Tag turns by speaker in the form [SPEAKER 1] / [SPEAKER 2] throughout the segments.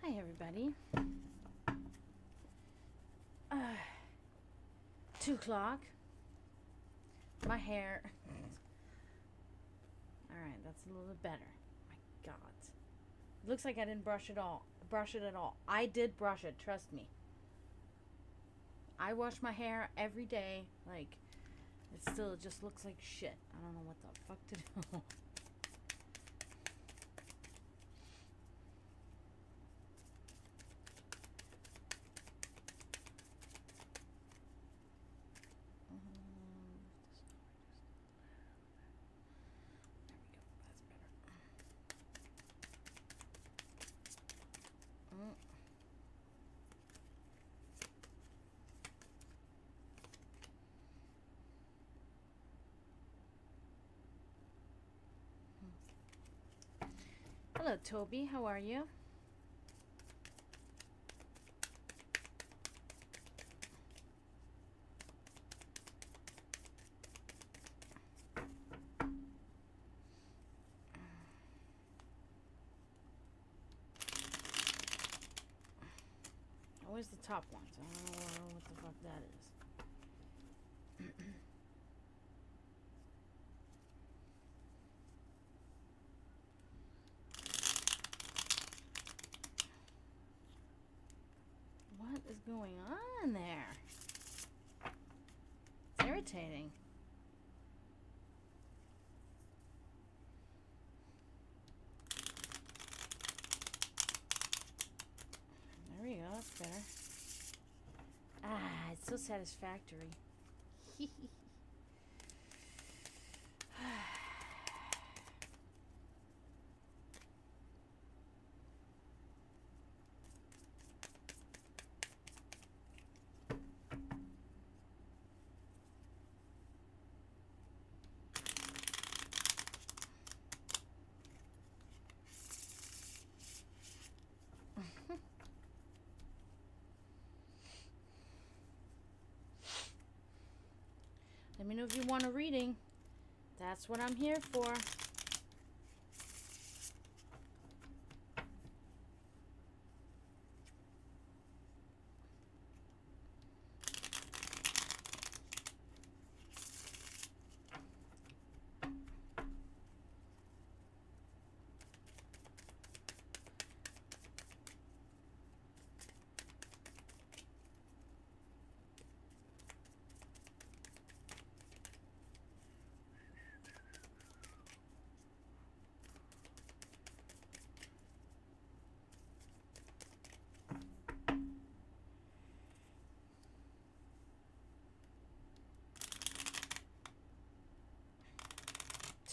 [SPEAKER 1] Hi, everybody. 2 o'clock. My hair. Alright, that's a little bit better. My God. It looks like I didn't brush it at all. I did brush it, trust me. I wash my hair every day. Like, it still just looks like shit. I don't know what the fuck to do. Hello, Toby. How are you? Always the top ones. I don't know what the fuck that is. What is going on there? It's irritating. There we go, that's better. Ah, it's so satisfactory. Let me know if you want a reading. That's what I'm here for.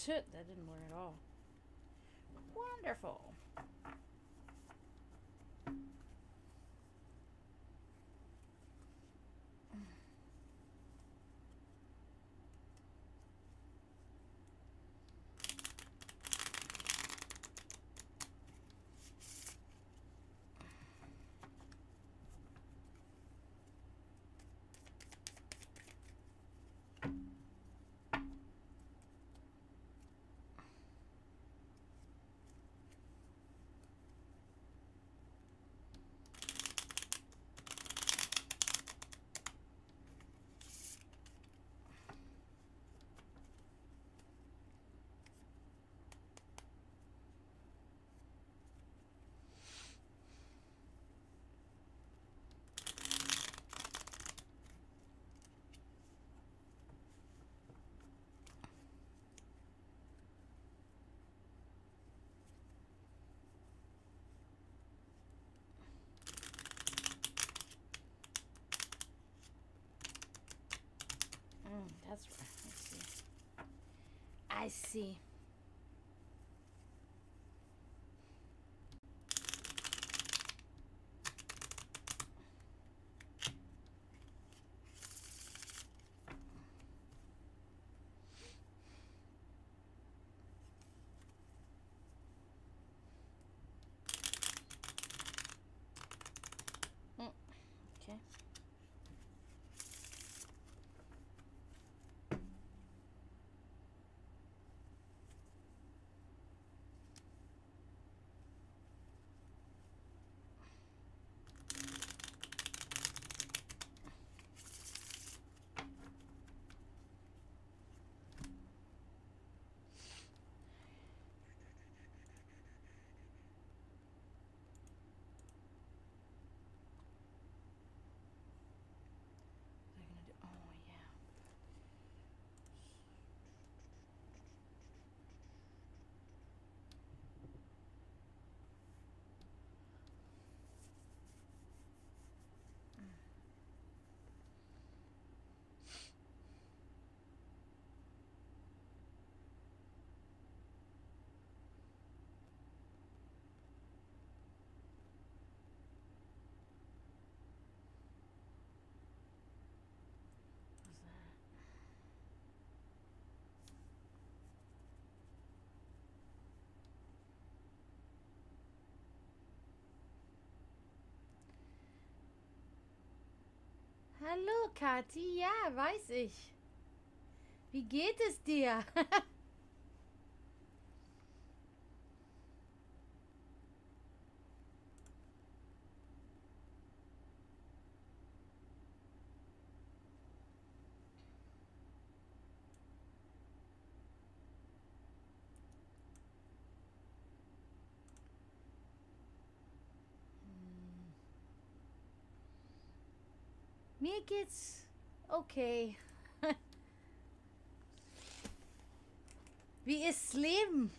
[SPEAKER 1] Shit, that didn't work at all. Wonderful. That's right. I see. Okay. Hallo, Kathi. Ja, weiß ich. Wie geht es dir? Mir geht's okay. Wie ist's Leben?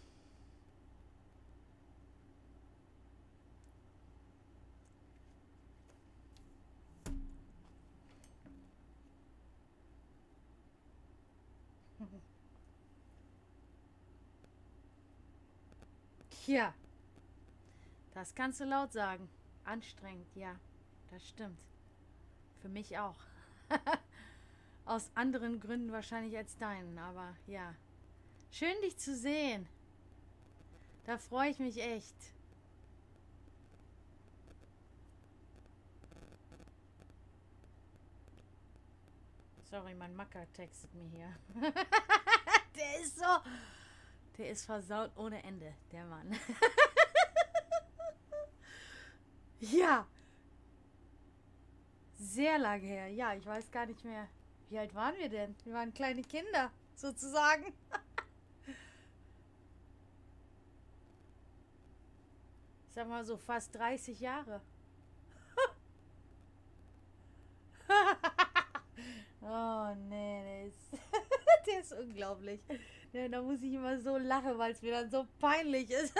[SPEAKER 1] Ja, das kannst du laut sagen. Anstrengend, ja, das stimmt. Für mich auch. Aus anderen Gründen wahrscheinlich als deinen, aber ja. Schön, dich zu sehen. Da freue ich mich echt. Sorry, mein Macker textet mir hier. Der ist so... Der ist versaut ohne Ende, der Mann. Ja, sehr lange her. Ja, ich weiß gar nicht mehr. Wie alt waren wir denn? Wir waren kleine Kinder, sozusagen. Ich sag mal so fast 30 Jahre. Oh, nee, der ist, der ist unglaublich. Ja, da muss ich immer so lachen, weil es mir dann so peinlich ist.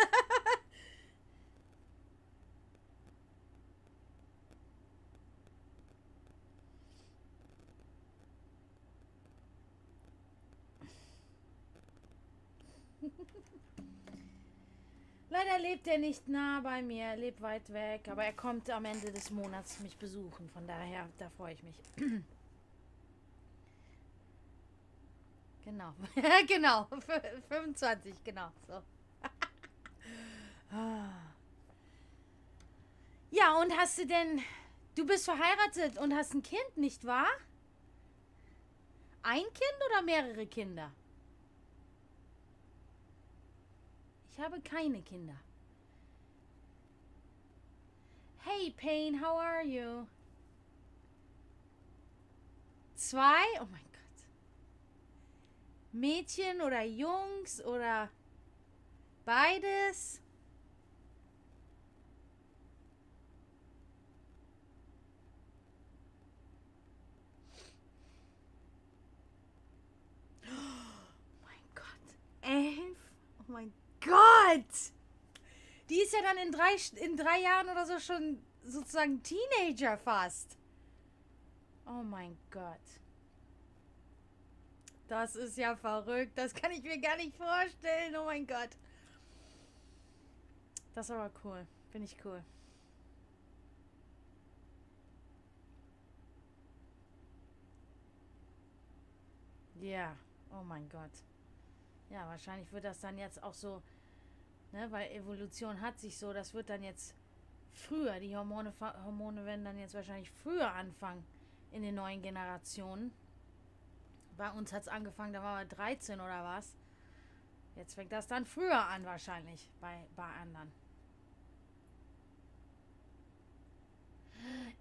[SPEAKER 1] Leider lebt er nicht nah bei mir, er lebt weit weg, aber er kommt am Ende des Monats mich besuchen. Von daher, da freue ich mich. Genau, genau, 25, genau, so. Ja, und hast du denn, du bist verheiratet und hast ein Kind, nicht wahr? Ein Kind oder mehrere Kinder? Ich habe keine Kinder. Hey, Payne, how are you? 2? Oh mein Gott. Mädchen oder Jungs oder beides? Oh mein Gott. 11? Oh mein Gott. Die ist ja dann in drei Jahren oder so schon sozusagen Teenager fast. Oh mein Gott. Das ist ja verrückt. Das kann ich mir gar nicht vorstellen. Oh mein Gott. Das ist aber cool. Finde ich cool. Ja. Oh mein Gott. Ja, wahrscheinlich wird das dann jetzt auch so, ne, weil Evolution hat sich so, das wird dann jetzt früher, die Hormone werden dann jetzt wahrscheinlich früher anfangen in den neuen Generationen. Bei uns hat es angefangen, da waren wir 13 oder was. Jetzt fängt das dann früher an wahrscheinlich bei anderen.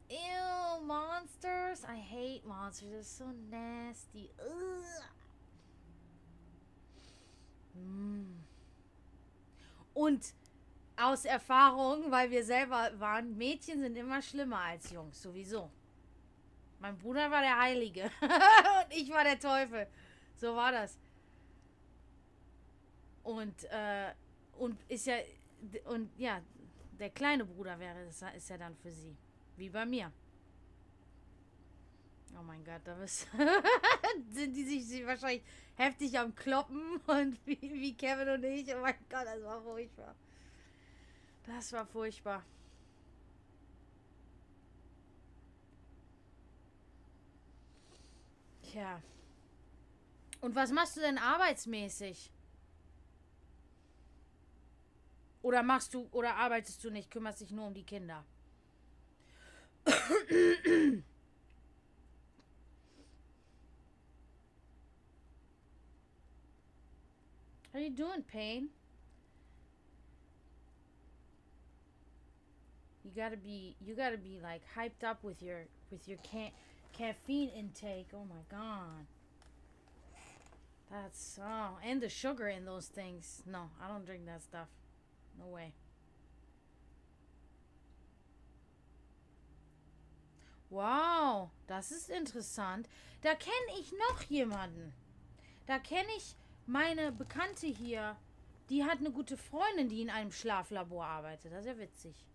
[SPEAKER 1] Ew, monsters. I hate monsters. They're so nasty. Ugh. Und aus Erfahrung, weil wir selber waren, Mädchen sind immer schlimmer als Jungs, sowieso. Mein Bruder war der Heilige und ich war der Teufel. So war das. Und, und ist ja, und ja, der kleine Bruder ist ja dann für sie. Wie bei mir. Oh mein Gott, da sind die sich wahrscheinlich heftig am Kloppen und wie Kevin und ich. Oh mein Gott, das war furchtbar. Das war furchtbar. Tja. Und was machst du denn arbeitsmäßig? Oder arbeitest du nicht, kümmerst dich nur um die Kinder? How you doing, Pain? You gotta be like hyped up with your caffeine intake. Oh my god. That's and the sugar in those things. No, I don't drink that stuff. No way. Wow, das ist interessant. Da kenne ich noch jemanden. Da kenne ich meine Bekannte hier. Die hat eine gute Freundin, die in einem Schlaflabor arbeitet. Das ist ja witzig.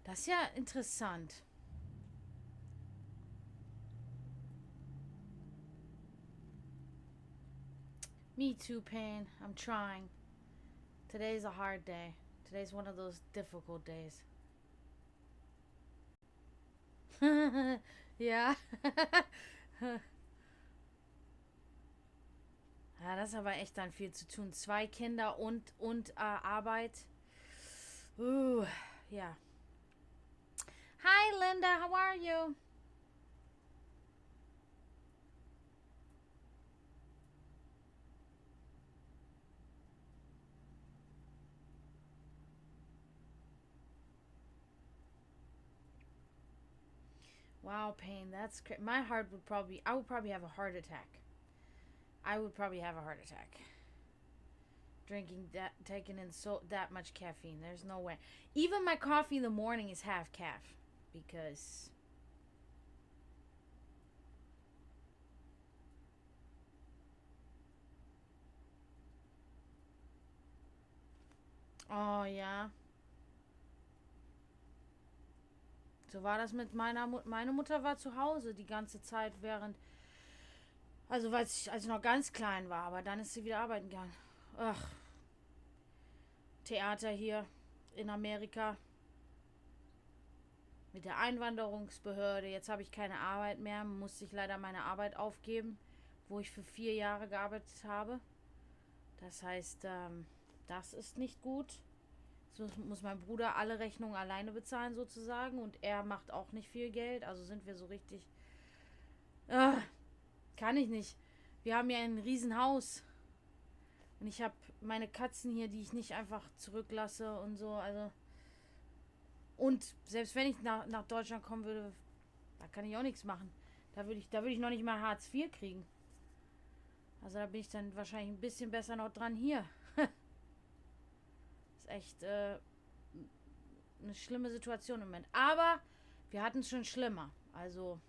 [SPEAKER 1] Das ist ja interessant. Me too, Pain. I'm trying. Today's a hard day. Today's one of those difficult days. Ja. Ja, das ist aber echt dann viel zu tun. 2 Kinder und Arbeit. Ja. Hi, Linda. How are you? Wow, Pain. That's my heart would probably. I would probably have a heart attack. I would probably have a heart attack. Taking in that much caffeine. There's no way. Even my coffee in the morning is half calf because. Oh ja. So war das mit meine Mutter war zu Hause die ganze Zeit also als ich noch ganz klein war, aber dann ist sie wieder arbeiten gegangen. Ach, Theater hier in Amerika mit der Einwanderungsbehörde. Jetzt habe ich keine Arbeit mehr, musste ich leider meine Arbeit aufgeben, wo ich für 4 Jahre gearbeitet habe. Das heißt, das ist nicht gut. Jetzt muss mein Bruder alle Rechnungen alleine bezahlen sozusagen und er macht auch nicht viel Geld. Also sind wir so richtig... kann ich nicht. Wir haben ja ein Riesenhaus. Und ich habe meine Katzen hier, die ich nicht einfach zurücklasse und so. Also und selbst wenn ich nach Deutschland kommen würde, da kann ich auch nichts machen. Da würde ich noch nicht mal Hartz IV kriegen. Also da bin ich dann wahrscheinlich ein bisschen besser noch dran hier. Ist echt eine schlimme Situation im Moment. Aber wir hatten es schon schlimmer. Also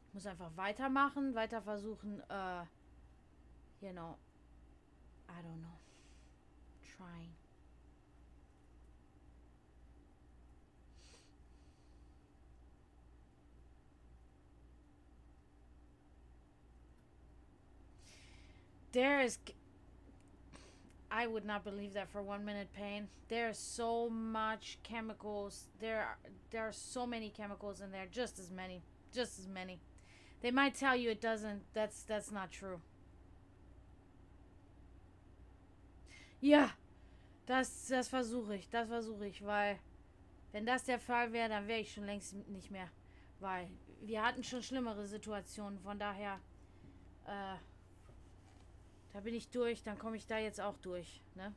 [SPEAKER 1] ich muss einfach weitermachen, weiter versuchen, I don't know, trying. I would not believe that for 1 minute, Pain. There's so much chemicals. There are so many chemicals in there. Just as many. They might tell you it doesn't. That's not true. Ja, das versuche ich. Weil wenn das der Fall wäre, dann wäre ich schon längst nicht mehr. Weil wir hatten schon schlimmere Situationen. Von daher, da bin ich durch, dann komme ich da jetzt auch durch, ne?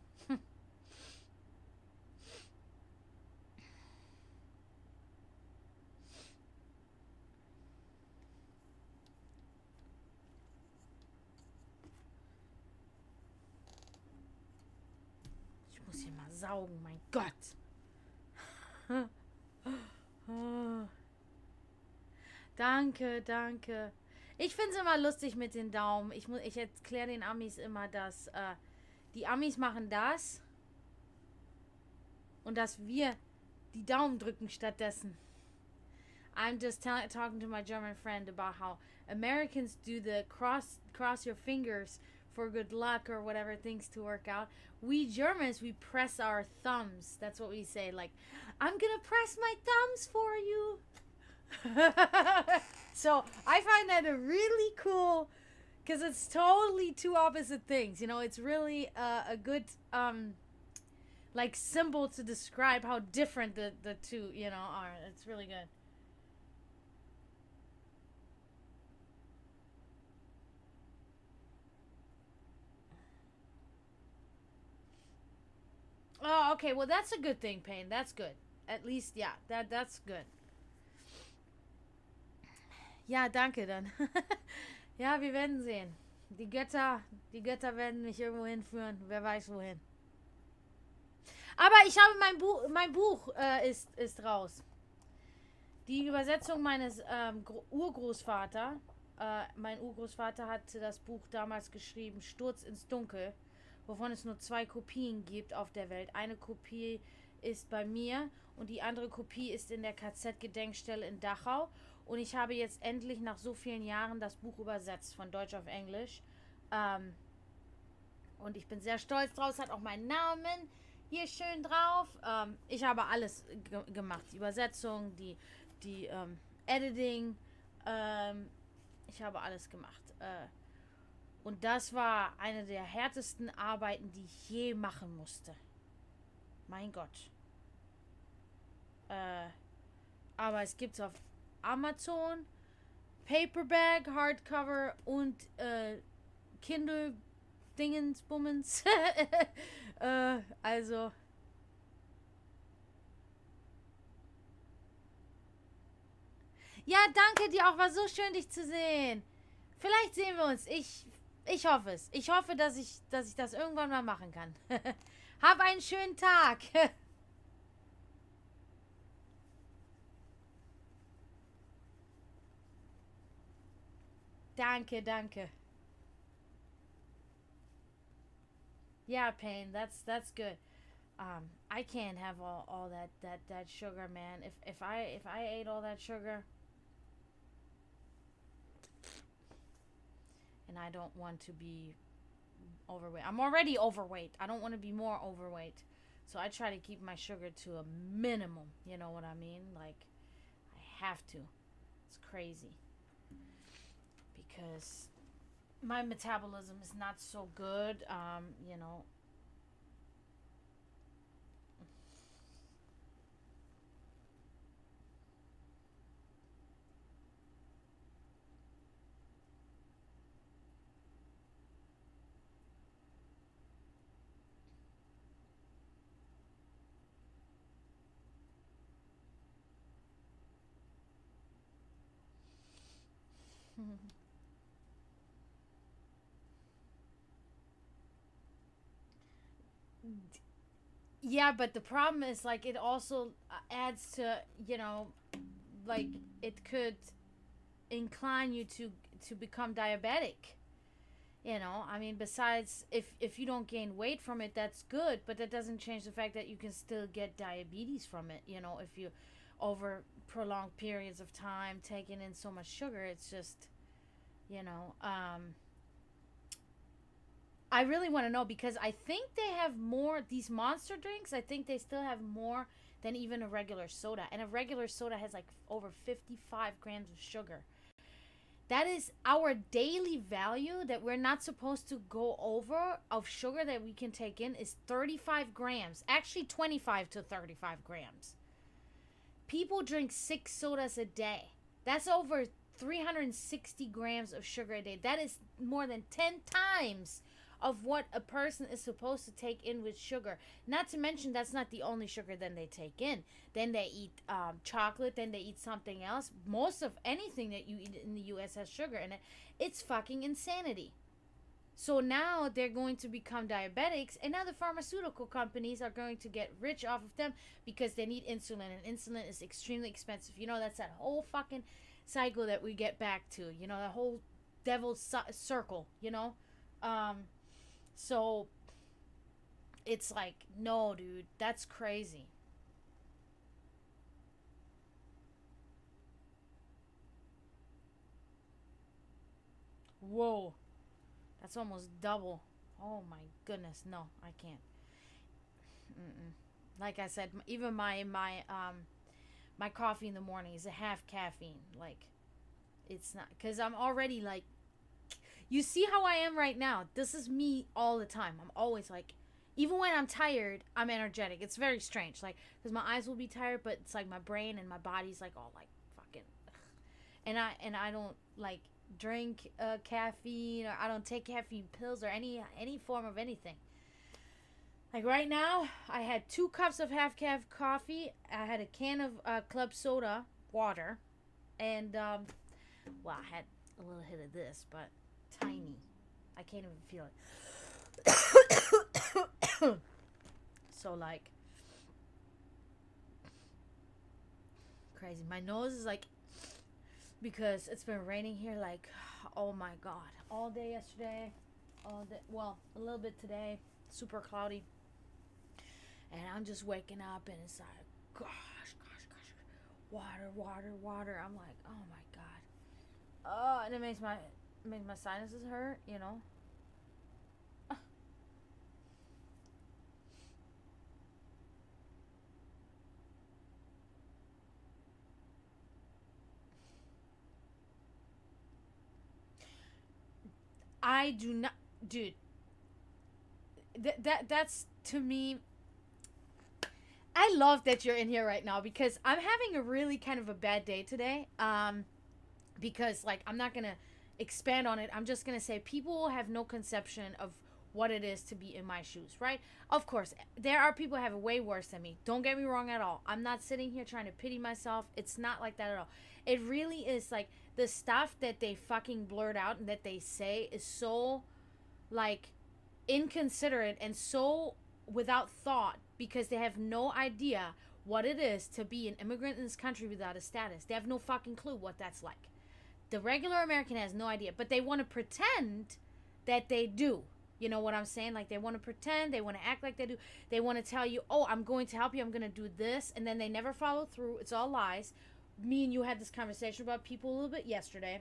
[SPEAKER 1] Ich muss hier mal saugen, mein Gott. Danke. Ich finde es immer lustig mit den Daumen. Ich erkläre den Amis immer, dass die Amis machen das und dass wir die Daumen drücken stattdessen. I'm just talking to my German friend about how Americans do the cross your fingers for good luck or whatever, things to work out. We Germans, we press our thumbs. That's what we say. Like, I'm gonna press my thumbs for you. So I find that a really cool, because it's totally two opposite things. It's really a good like symbol to describe how different the two are. It's really good. Oh, okay. Well, that's a good thing, Pain. That's good. At least, ja, that's good. Ja, danke dann. Ja, wir werden sehen. Die Götter werden mich irgendwo hinführen. Wer weiß wohin. Aber ich habe mein Buch ist raus. Die Übersetzung meines Urgroßvater. Mein Urgroßvater hat das Buch damals geschrieben, Sturz ins Dunkel, wovon es nur 2 Kopien gibt auf der Welt. Eine Kopie ist bei mir und die andere Kopie ist in der KZ-Gedenkstelle in Dachau. Und ich habe jetzt endlich nach so vielen Jahren das Buch übersetzt, von Deutsch auf Englisch. Und ich bin sehr stolz drauf. Es hat auch meinen Namen hier schön drauf. Ich habe alles gemacht. Die Übersetzung, die Editing. Ich habe alles gemacht. Und das war eine der härtesten Arbeiten, die ich je machen musste. Mein Gott. Aber es gibt es auf Amazon, Paperback, Hardcover und Kindle Dingensbummens. Also. Ja, danke dir auch. War so schön, dich zu sehen. Vielleicht sehen wir uns. Ich hoffe es. Ich hoffe, dass ich das irgendwann mal machen kann. Hab einen schönen Tag. Danke, danke. Yeah, Pain. That's good. I can't have all that sugar, man. If I ate all that sugar, and I don't want to be overweight. I'm already overweight. I don't want to be more overweight. So I try to keep my sugar to a minimum. You know what I mean? Like, I have to. It's crazy. Because my metabolism is not so good. You know. Yeah, but the problem is like it also adds to, you know, like it could incline you to become diabetic. You know, I mean, besides if you don't gain weight from it, that's good, but that doesn't change the fact that you can still get diabetes from it. You know, if you over prolonged periods of time taking in so much sugar, it's just, you know, I really want to know because I think they have more, these monster drinks, I think they still have more than even a regular soda. And a regular soda has like over 55 grams of sugar. That is our daily value that we're not supposed to go over of sugar that we can take in is 35 grams. Actually, 25 to 35 grams. People drink 6 sodas a day. That's over 360 grams of sugar a day. That is more than 10 times of what a person is supposed to take in with sugar. Not to mention that's not the only sugar then they take in. Then they eat chocolate, then they eat something else. Most of anything that you eat in the US has sugar in it. It's fucking insanity. So now they're going to become diabetics, and now the pharmaceutical companies are going to get rich off of them because they need insulin, and insulin is extremely expensive. You know, that's that whole fucking cycle that we get back to. You know, the whole devil's circle, you know? So it's like, no, dude, that's crazy. Whoa, that's almost double. Oh my goodness, no, I can't. Mm-mm. Like I said, even my coffee in the morning is a half caffeine. Like, it's not, because I'm already like, you see how I am right now. This is me all the time. I'm always like, even when I'm tired, I'm energetic. It's very strange, like, because my eyes will be tired, but it's like my brain and my body's like all like fucking ugh. And I don't like drink caffeine, or I don't take caffeine pills or any form of anything. Like right now, I had 2 cups of half calf coffee. I had a can of club soda water, and well, I had a little hit of this, but tiny. I can't even feel it. So like crazy. My nose is like, because it's been raining here like, oh my god, all day yesterday, all day. Well, a little bit today. Super cloudy. And I'm just waking up and it's like, gosh, water, water, water. I'm like, oh my god. Oh, and it makes my sinuses hurt, you know. I do not, dude. That's to me. I love that you're in here right now because I'm having a really kind of a bad day today. Because like I'm not gonna expand on it. I'm just gonna say people have no conception of what it is to be in my shoes, right? Of course, there are people who have it way worse than me. Don't get me wrong at all. I'm not sitting here trying to pity myself. It's not like that at all. It really is like the stuff that they fucking blurt out and that they say is so like inconsiderate and so without thought because they have no idea what it is to be an immigrant in this country without a status. They have no fucking clue what that's like. The regular American has no idea, but they want to pretend that they do. You know what I'm saying? Like they want to pretend, they want to act like they do. They want to tell you, "Oh, I'm going to help you. I'm going to do this," and then they never follow through. It's all lies. Me and you had this conversation about people a little bit yesterday.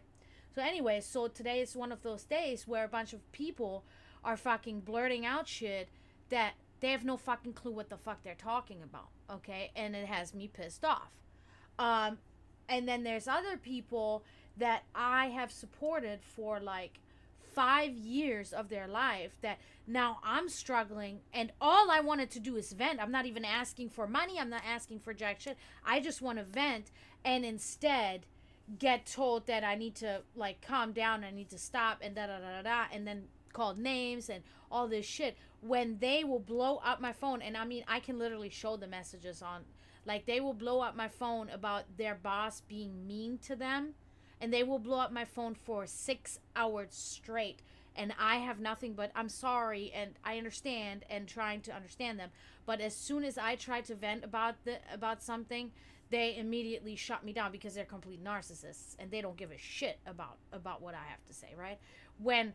[SPEAKER 1] So anyway, so today is one of those days where a bunch of people are fucking blurting out shit that they have no fucking clue what the fuck they're talking about. Okay, and it has me pissed off. Um, and then there's other people that I have supported for like 5 years of their life that now I'm struggling and all I wanted to do is vent. I'm not even asking for money. I'm not asking for jack shit. I just want to vent and instead get told that I need to like calm down, I need to stop and da da da da da and then called names and all this shit when they will blow up my phone. And I mean I can literally show the messages on, like they will blow up my phone about their boss being mean to them, and they will blow up my phone for 6 hours straight, and I have nothing but I'm sorry and I understand and trying to understand them. But as soon as I try to vent about something, they immediately shut me down because they're complete narcissists and they don't give a shit about what I have to say, right? When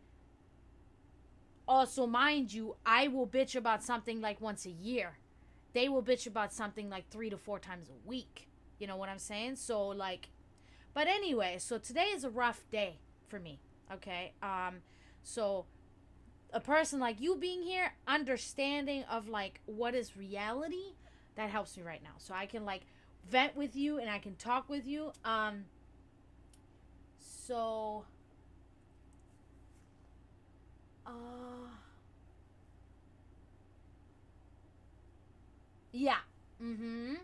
[SPEAKER 1] also, mind you, I will bitch about something like once a year. They will bitch about something like 3 to 4 times a week. You know what I'm saying? So like, but anyway, so today is a rough day for me. Okay. So a person like you being here, understanding of like what is reality, that helps me right now. So I can like vent with you and I can talk with you. So yeah. Mm-hmm.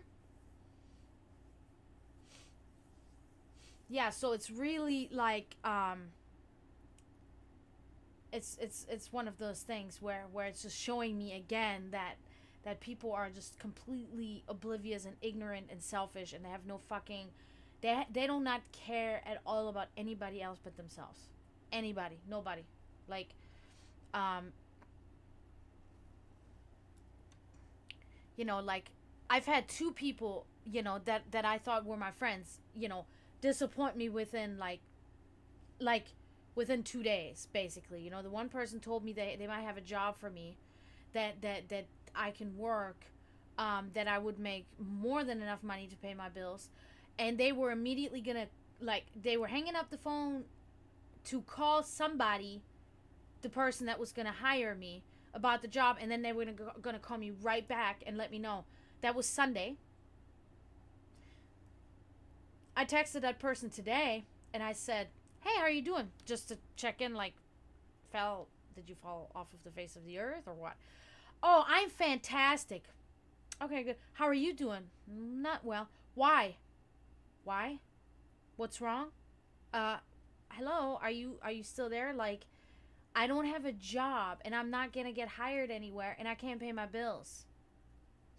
[SPEAKER 1] Yeah, so it's really like it's one of those things where it's just showing me again that people are just completely oblivious and ignorant and selfish and they have no fucking they do not care at all about anybody else but themselves. Anybody, nobody. Like um like I've had 2 people, that I thought were my friends, disappoint me within like within 2 days, basically. The one person told me they might have a job for me that I can work, that I would make more than enough money to pay my bills, and they were immediately gonna they were hanging up the phone to call somebody, the person that was gonna hire me, about the job, and then they were gonna call me right back and let me know. That was Sunday. I texted that person today and I said, "Hey, how are you doing?" Just to check in, like, did you fall off of the face of the earth or what? "Oh, I'm fantastic." "Okay, good. How are you doing?" "Not well." "Why?" "Why? What's wrong?" uh Hello, are you still there? Like, I don't have a job and I'm not going to get hired anywhere and I can't pay my bills.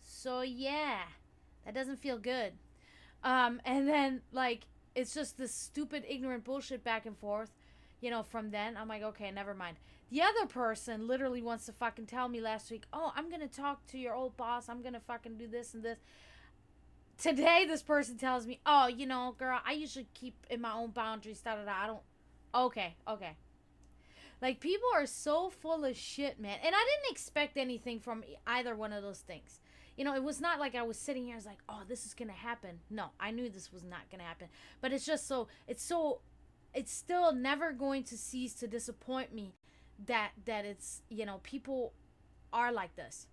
[SPEAKER 1] So yeah, that doesn't feel good. And then like it's just this stupid ignorant bullshit back and forth. From then I'm like, okay, never mind. The other person literally wants to fucking tell me last week, oh, I'm gonna talk to your old boss. I'm gonna fucking do this and this. Today, this person tells me, oh, girl, I usually keep in my own boundaries. Da da da. I don't. Okay, okay. Like people are so full of shit, man. And I didn't expect anything from either one of those things. It was not like I was sitting here. I was like, oh, this is gonna happen. No, I knew this was not gonna happen. But it's just it's still never going to cease to disappoint me that it's people are like this.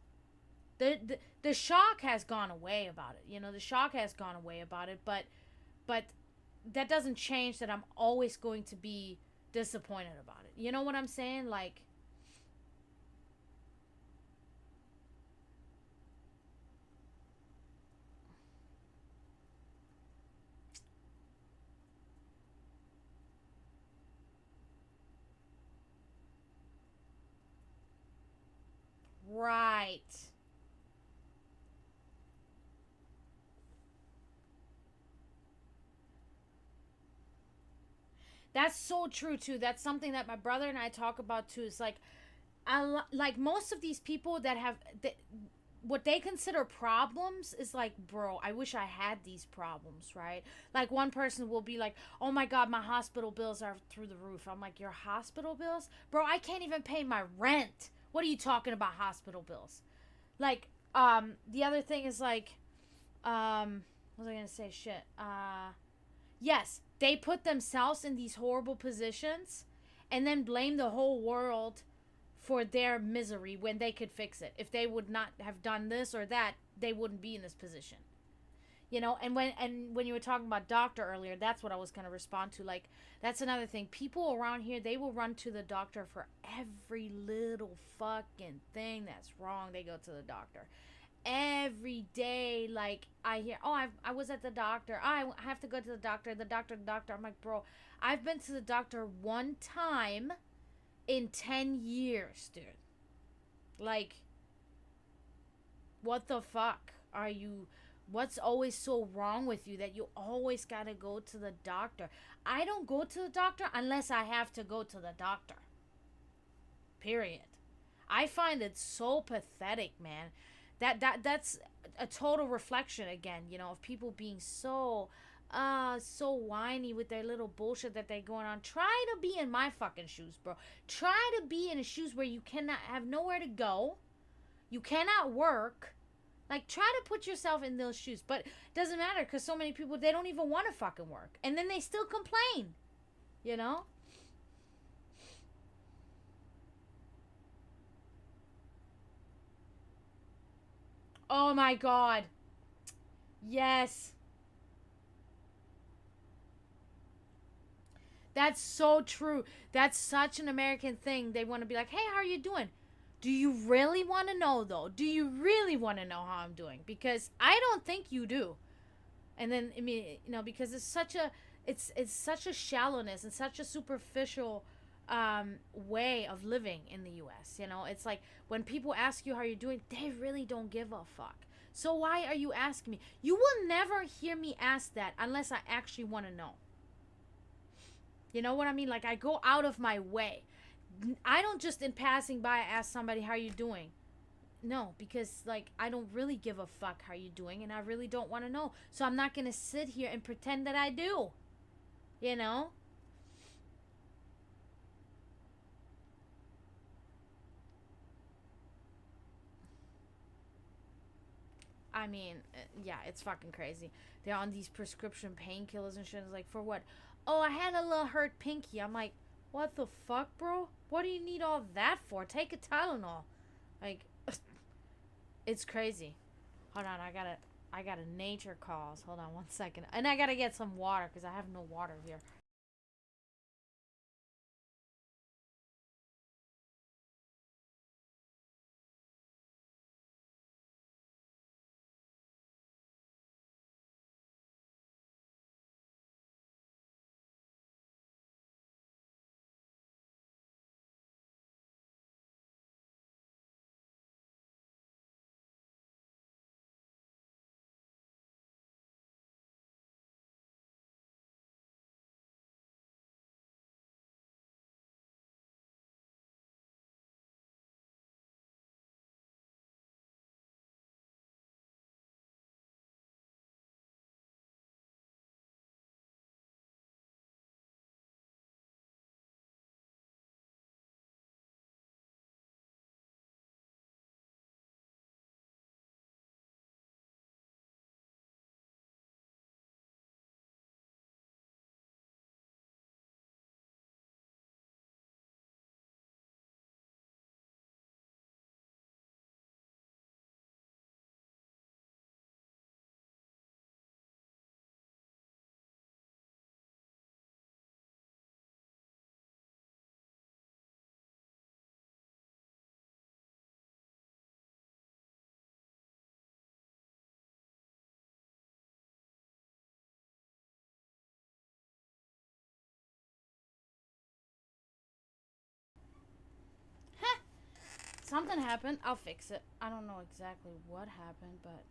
[SPEAKER 1] The shock has gone away about it. The shock has gone away about it, but that doesn't change that I'm always going to be disappointed about it. You know what I'm saying? Like, right. That's so true too. That's something that my brother and I talk about too. It's like like most of these people that have what they consider problems is like, bro, I wish I had these problems, right? Like one person will be like, oh my god, my hospital bills are through the roof. I'm like, your hospital bills, bro? I can't even pay my rent. What are you talking about, hospital bills? Like, the other thing is like, what was I gonna say? Shit. Yes, they put themselves in these horrible positions and then blame the whole world for their misery when they could fix it. If they would not have done this or that, they wouldn't be in this position. And when you were talking about doctor earlier, that's what I was going to respond to. Like, that's another thing. People around here, they will run to the doctor for every little fucking thing that's wrong. They go to the doctor every day. Like, I hear, oh, I was at the doctor. I have to go to the doctor. The doctor. I'm like, bro, I've been to the doctor one time in 10 years, dude. Like, what the fuck are you? What's always so wrong with you that you always gotta go to the doctor? I don't go to the doctor unless I have to go to the doctor. Period. I find it so pathetic, man. That's a total reflection again, of people being so whiny with their little bullshit that they're going on. Try to be in my fucking shoes, bro. Try to be in shoes where you cannot have nowhere to go. You cannot work. Like, try to put yourself in those shoes. But it doesn't matter because so many people, they don't even want to fucking work. And then they still complain, you know? Oh my God. Yes. That's so true. That's such an American thing. They want to be like, hey, how are you doing? Do you really want to know, though? Do you really want to know how I'm doing? Because I don't think you do. And then, I mean, because it's such a shallowness and such a superficial way of living in the U.S. It's like when people ask you how you're doing, they really don't give a fuck. So why are you asking me? You will never hear me ask that unless I actually want to know. You know what I mean? Like, I go out of my way. I don't just in passing by ask somebody how you doing. No, because like I don't really give a fuck how you doing and I really don't want to know. So I'm not going to sit here and pretend that I do. You know? I mean, yeah, it's fucking crazy. They're on these prescription painkillers and shit. It's like, for what? Oh, I had a little hurt pinky. I'm like, what the fuck, bro? What do you need all that for? Take a Tylenol. Like, it's crazy. Hold on, I got a nature calls. Hold on 1 second. And I gotta get some water because I have no water here. Something happened. I'll fix it. I don't know exactly what happened, but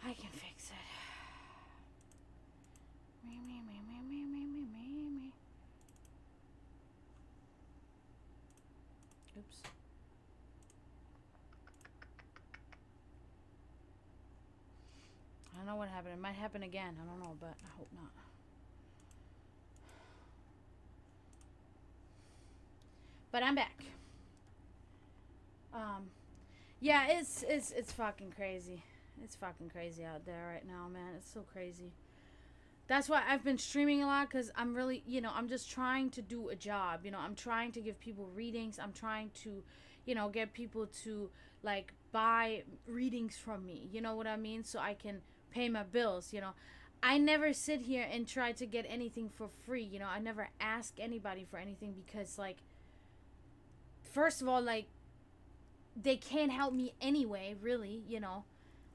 [SPEAKER 1] I can fix it. Oops. I don't know what happened. It might happen again. I don't know, but I hope not. But I'm back. Yeah, it's fucking crazy. It's fucking crazy out there right now, man. It's so crazy. That's why I've been streaming a lot, because I'm really, I'm just trying to do a job. I'm trying to give people readings. I'm trying to, get people to, like, buy readings from me. You know what I mean? So I can pay my bills. I never sit here and try to get anything for free. I never ask anybody for anything, because, like, first of all, like, they can't help me anyway, really.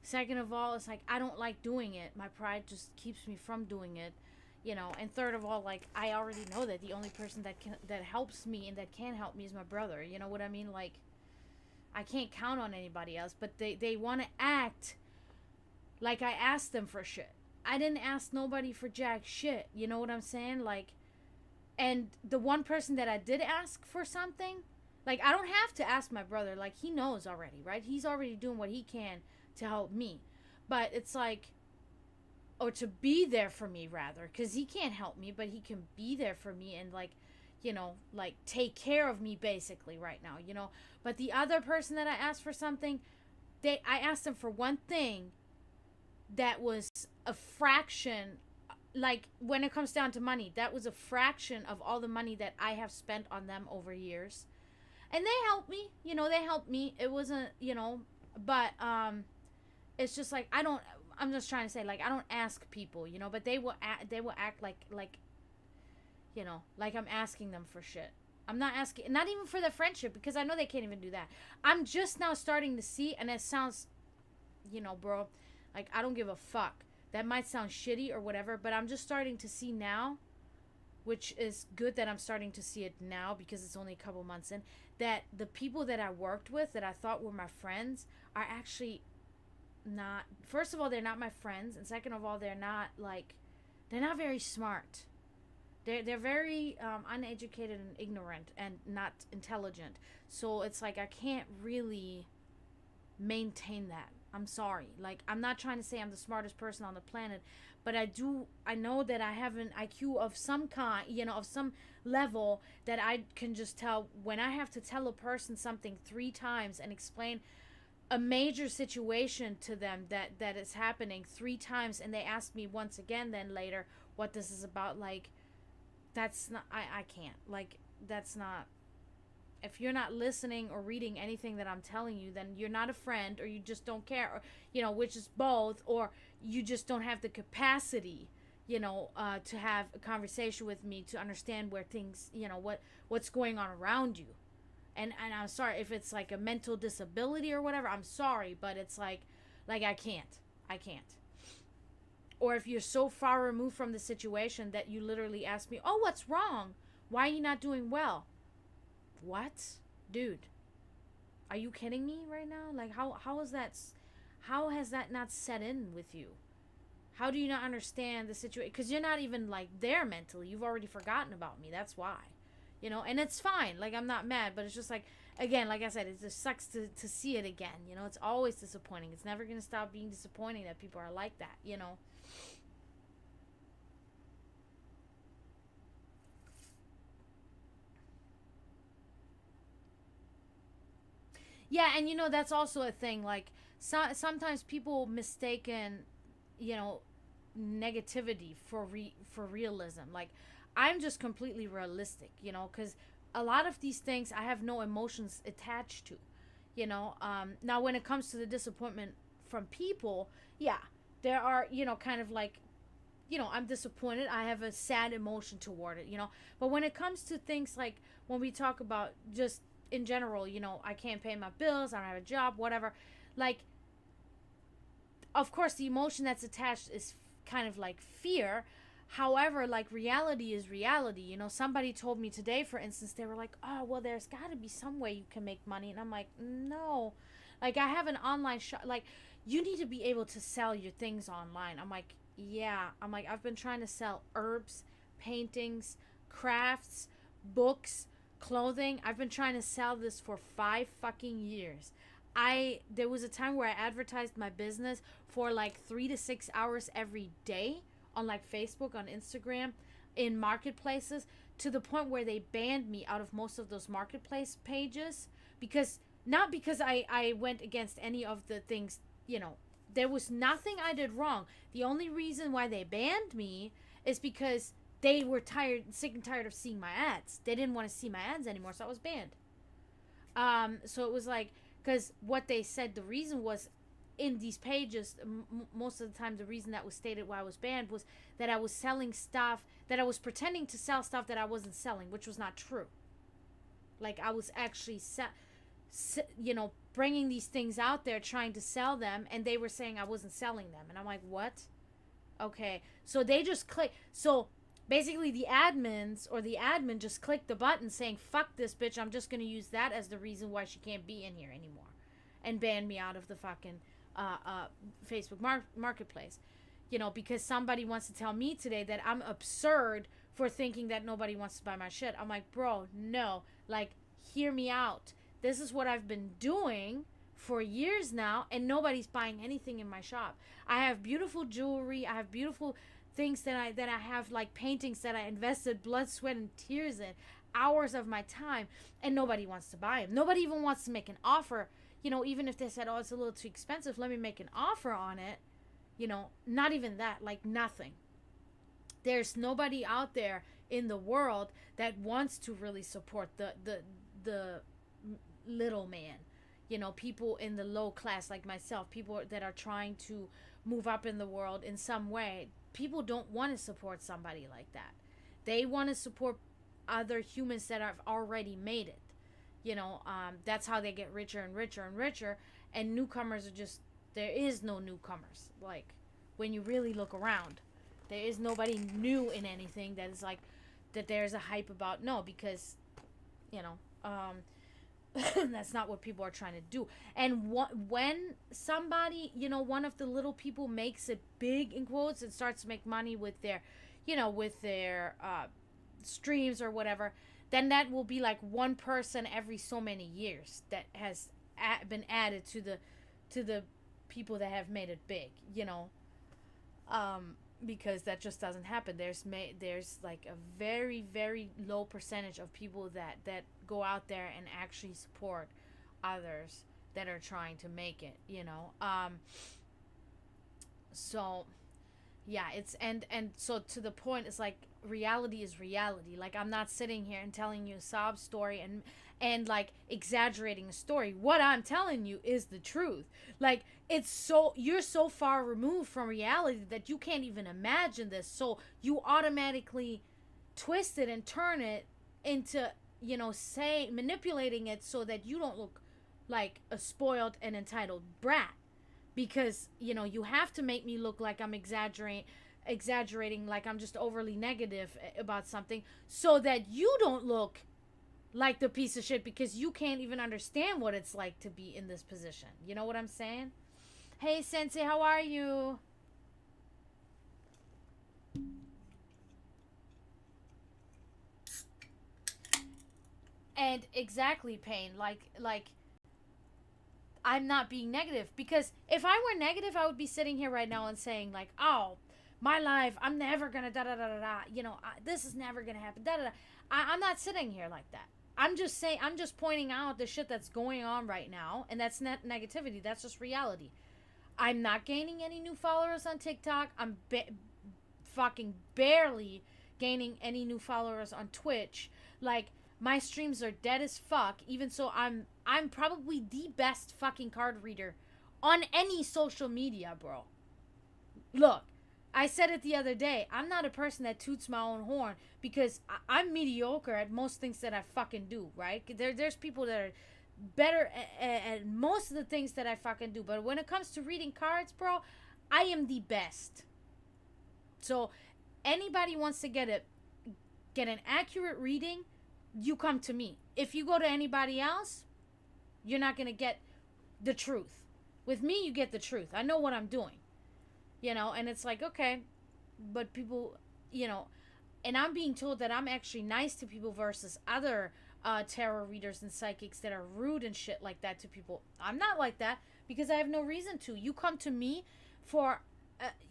[SPEAKER 1] Second of all, it's like, I don't like doing it. My pride just keeps me from doing it. And third of all, like, I already know that the only person that helps me and that can help me is my brother. You know what I mean? Like, I can't count on anybody else. But they want to act like I asked them for shit. I didn't ask nobody for jack shit. You know what I'm saying? Like, and the one person that I did ask for something, like, I don't have to ask my brother. Like, he knows already, right? He's already doing what he can to help me. But it's like, or to be there for me, rather, because he can't help me, but he can be there for me and, like, like, take care of me, basically, right now. But the other person that I asked for something, I asked them for one thing that was a fraction, like, when it comes down to money, that was a fraction of all the money that I have spent on them over years. And they helped me. They helped me. It wasn't, but it's just like, I'm just trying to say, like, I don't ask people, but they will act like like I'm asking them for shit. I'm not asking, not even for the friendship, because I know they can't even do that. I'm just now starting to see, and it sounds, bro, like, I don't give a fuck. That might sound shitty or whatever, but I'm just starting to see now, which is good that I'm starting to see it now, because it's only a couple months in, that the people that I worked with, that I thought were my friends, are actually not. First of all, they're not my friends, and second of all, they're not very smart. They're very uneducated and ignorant and not intelligent. So it's like, I can't really maintain that. I'm sorry. Like, I'm not trying to say I'm the smartest person on the planet, but I know that I have an IQ of some kind, of some level, that I can just tell when I have to tell a person something 3 times and explain a major situation to them that is happening 3 times, and they ask me once again then later what this is about. Like, that's not, I can't. Like, that's not, if you're not listening or reading anything that I'm telling you, then you're not a friend, or you just don't care, or, which is both, or you just don't have the capacity, to have a conversation with me, to understand where things, what's going on around you. And I'm sorry if it's like a mental disability or whatever. I'm sorry, but it's like I can't. Or if you're so far removed from the situation that you literally ask me, "Oh, what's wrong? Why are you not doing well?" What? Dude, are you kidding me right now? Like, how is that, how has that not set in with you? How do you not understand the situation? Because you're not even, like, there mentally. You've already forgotten about me. That's why. And it's fine. Like, I'm not mad, but it's just like, again, like I said, it just sucks to see it again. It's always disappointing. It's never going to stop being disappointing that people are like that, Yeah, and that's also a thing. Like, sometimes people mistaken, negativity for realism. Like, I'm just completely realistic, because a lot of these things I have no emotions attached to, Now, when it comes to the disappointment from people, yeah, there are, kind of like, I'm disappointed. I have a sad emotion toward it, But when it comes to things like when we talk about just in general, I can't pay my bills, I don't have a job, whatever. Like, of course, the emotion that's attached is kind of like fear. However, like, reality is reality. You know, somebody told me today, for instance, they were like, oh, well, there's got to be some way you can make money. And I'm like, no. Like, I have an online shop. Like, you need to be able to sell your things online. I'm like, yeah. I'm like, I've been trying to sell herbs, paintings, crafts, books, clothing. I've been trying to sell this for 5 fucking years. There was a time where I advertised my business for like 3 to 6 hours every day on like Facebook, on Instagram, in marketplaces, to the point where they banned me out of most of those marketplace pages, because not because I went against any of the things, you know, there was nothing I did wrong. The only reason why they banned me is because they were sick and tired of seeing my ads. They didn't want to see my ads anymore, so I was banned. So it was like, because what they said the reason was, in these pages, most of the time the reason that was stated why I was banned was that I was selling stuff, that I was pretending to sell stuff that I wasn't selling, which was not true. Like, I was actually you know, bringing these things out there, trying to sell them, and they were saying I wasn't selling them. And I'm like, what? Okay. So they just click. So basically the admins, or the admin, just clicked the button saying, fuck this bitch, I'm just going to use that as the reason why she can't be in here anymore, and ban me out of the fucking Facebook marketplace. You know, because somebody wants to tell me today that I'm absurd for thinking that nobody wants to buy my shit. I'm like, bro, no. Like, hear me out. This is what I've been doing for years now, and nobody's buying anything in my shop. I have beautiful jewelry. I have beautiful things that I have, like paintings that I invested blood, sweat, and tears in, hours of my time, and nobody wants to buy them. Nobody even wants to make an offer. You know, even if they said, oh, it's a little too expensive, let me make an offer on it. You know, not even that, like nothing. There's nobody out there in the world that wants to really support the little man. You know, people in the low class like myself, people that are trying to move up in the world in some way. People don't want to support somebody like that. They want to support other humans that have already made it. You know, that's how they get richer and richer and richer. And newcomers are just, there is no newcomers. Like, when you really look around, there is nobody new in anything that is like, that there's a hype about. No, because, you know, that's not what people are trying to do. And when somebody, you know, one of the little people makes it big in quotes and starts to make money with their, you know, with their streams or whatever, then that will be like one person every so many years that has been added to the people that have made it big, you know, because that just doesn't happen. There's like a very, very low percentage of people that go out there and actually support others that are trying to make it, you know. So yeah, it's and so to the point, it's like, reality is reality. Like, I'm not sitting here and telling you a sob story and like exaggerating a story. What I'm telling you is the truth. Like, it's so, you're so far removed from reality that you can't even imagine this, so you automatically twist it and turn it into, you know, manipulating it so that you don't look like a spoiled and entitled brat, because, you know, you have to make me look like I'm exaggerating, like I'm just overly negative about something, so that you don't look like the piece of shit, because you can't even understand what it's like to be in this position. You know what I'm saying? Hey, Sensei, how are you? And exactly, Pain, like I'm not being negative, because if I were negative, I would be sitting here right now and saying like, oh, my life, I'm never gonna da da da da da, you know, this is never gonna happen, da da da. I'm not sitting here like that. I'm just saying, I'm just pointing out the shit that's going on right now, and that's not negativity, that's just reality. I'm not gaining any new followers on TikTok. I'm fucking barely gaining any new followers on Twitch. Like, my streams are dead as fuck. Even so, I'm probably the best fucking card reader on any social media, bro. Look, I said it the other day. I'm not a person that toots my own horn, because I'm mediocre at most things that I fucking do, right? There's people that are better at most of the things that I fucking do. But when it comes to reading cards, bro, I am the best. So anybody wants to get an accurate reading, you come to me. If you go to anybody else, you're not going to get the truth. With me, you get the truth. I know what I'm doing. You know, and it's like, okay, but people, you know, and I'm being told that I'm actually nice to people versus other tarot readers and psychics that are rude and shit like that to people. I'm not like that because I have no reason to. You come to me for,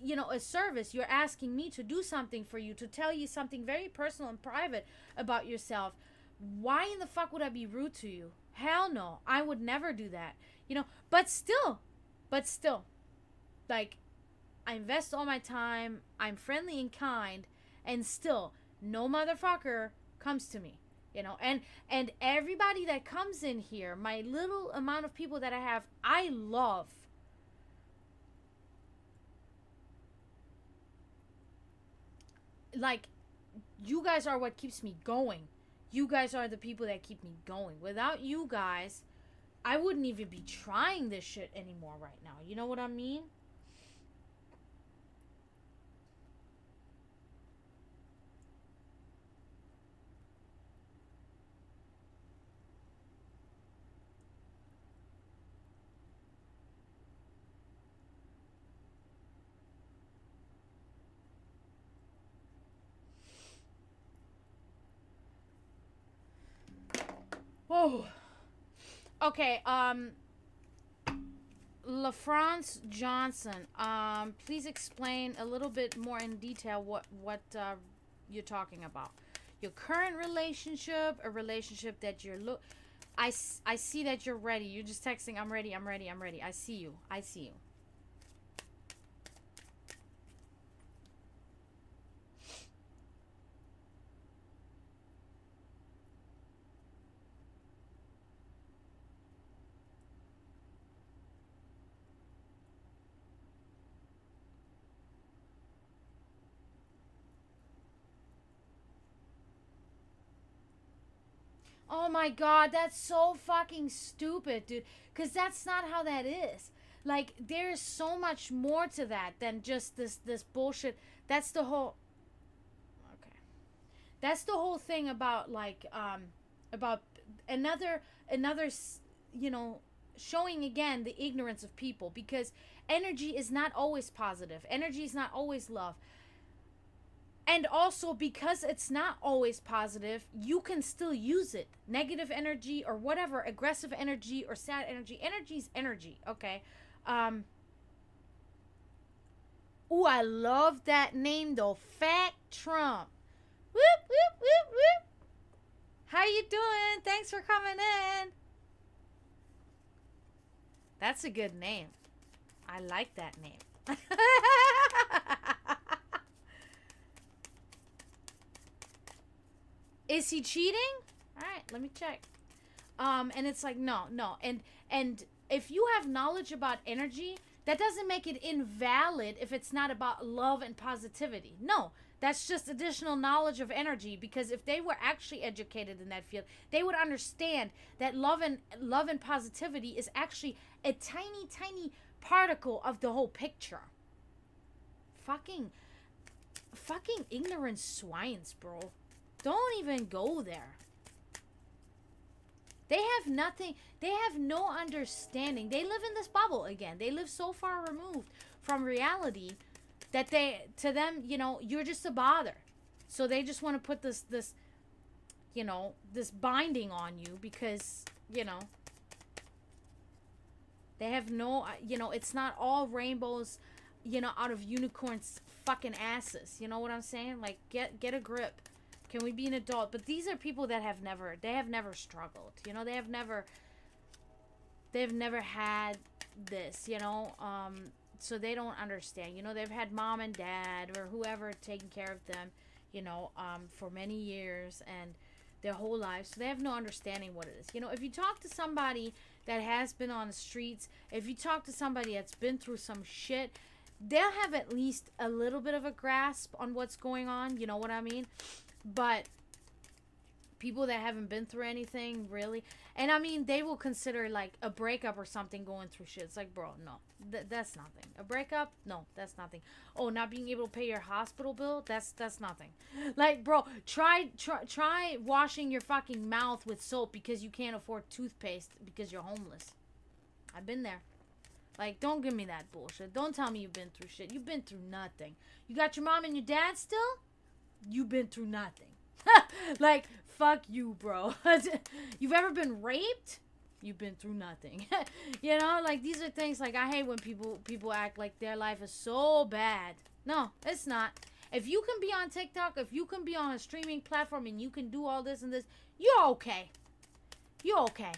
[SPEAKER 1] you know, a service. You're asking me to do something for you, to tell you something very personal and private about yourself. Why in the fuck would I be rude to you? Hell no. I would never do that. You know, but still, like, I invest all my time. I'm friendly and kind, and still, no motherfucker comes to me. You know, and everybody that comes in here, my little amount of people that I have, I love. Like, you guys are what keeps me going. You guys are the people that keep me going. Without you guys, I wouldn't even be trying this shit anymore right now. You know what I mean? Whoa. Okay, LaFrance Johnson, please explain a little bit more in detail what you're talking about. Your current relationship, a relationship that you're I see that you're ready. You're just texting, I'm ready, I'm ready, I'm ready. I see you. I see you. Oh my god, that's so fucking stupid, dude. Because that's not how that is. Like, there's so much more to that than just this bullshit. That's the whole... Okay. That's the whole thing about, like, about another, you know, showing again the ignorance of people. Because energy is not always positive. Energy is not always love. And also, because it's not always positive, you can still use it. Negative energy or whatever, aggressive energy or sad energy. Energy is energy, okay? Ooh, I love that name though. Fat Trump. Whoop, whoop, whoop, whoop. How you doing? Thanks for coming in. That's a good name. I like that name. Is he cheating? All right, let me check. And it's like, no. And if you have knowledge about energy, that doesn't make it invalid if it's not about love and positivity. No, that's just additional knowledge of energy, because if they were actually educated in that field, they would understand that love and positivity is actually a tiny particle of the whole picture. Fucking ignorant swines, bro. Don't even go there. They have nothing. They have no understanding. They live in this bubble again. They live so far removed from reality that to them, you know, you're just a bother. So they just want to put this, you know, this binding on you because, you know, they have no, you know, it's not all rainbows, you know, out of unicorns' fucking asses. You know what I'm saying? Like, get a grip. Can we be an adult? But these are people that have never struggled. You know, they have never had this, you know, so they don't understand. You know, they've had mom and dad or whoever taking care of them, you know, for many years and their whole lives. So they have no understanding what it is. You know, if you talk to somebody that has been on the streets, if you talk to somebody that's been through some shit, they'll have at least a little bit of a grasp on what's going on. You know what I mean? But People that haven't been through anything really, and I mean they will consider like a breakup or something going through shit. It's like, bro, no, that's nothing. A breakup, no, that's nothing. Oh, not being able to pay your hospital bill, that's nothing. Like, bro, try washing your fucking mouth with soap because you can't afford toothpaste because you're homeless. I've been there. Like, don't give me that bullshit. Don't tell me you've been through shit. You've been through nothing. You got your mom and your dad still? You've been through nothing. Like, fuck you, bro. You've ever been raped? You've been through nothing. You know, like, these are things, like, I hate when people act like their life is so bad. No, it's not. If you can be on TikTok, if you can be on a streaming platform and you can do all this and this, you're okay. You're okay.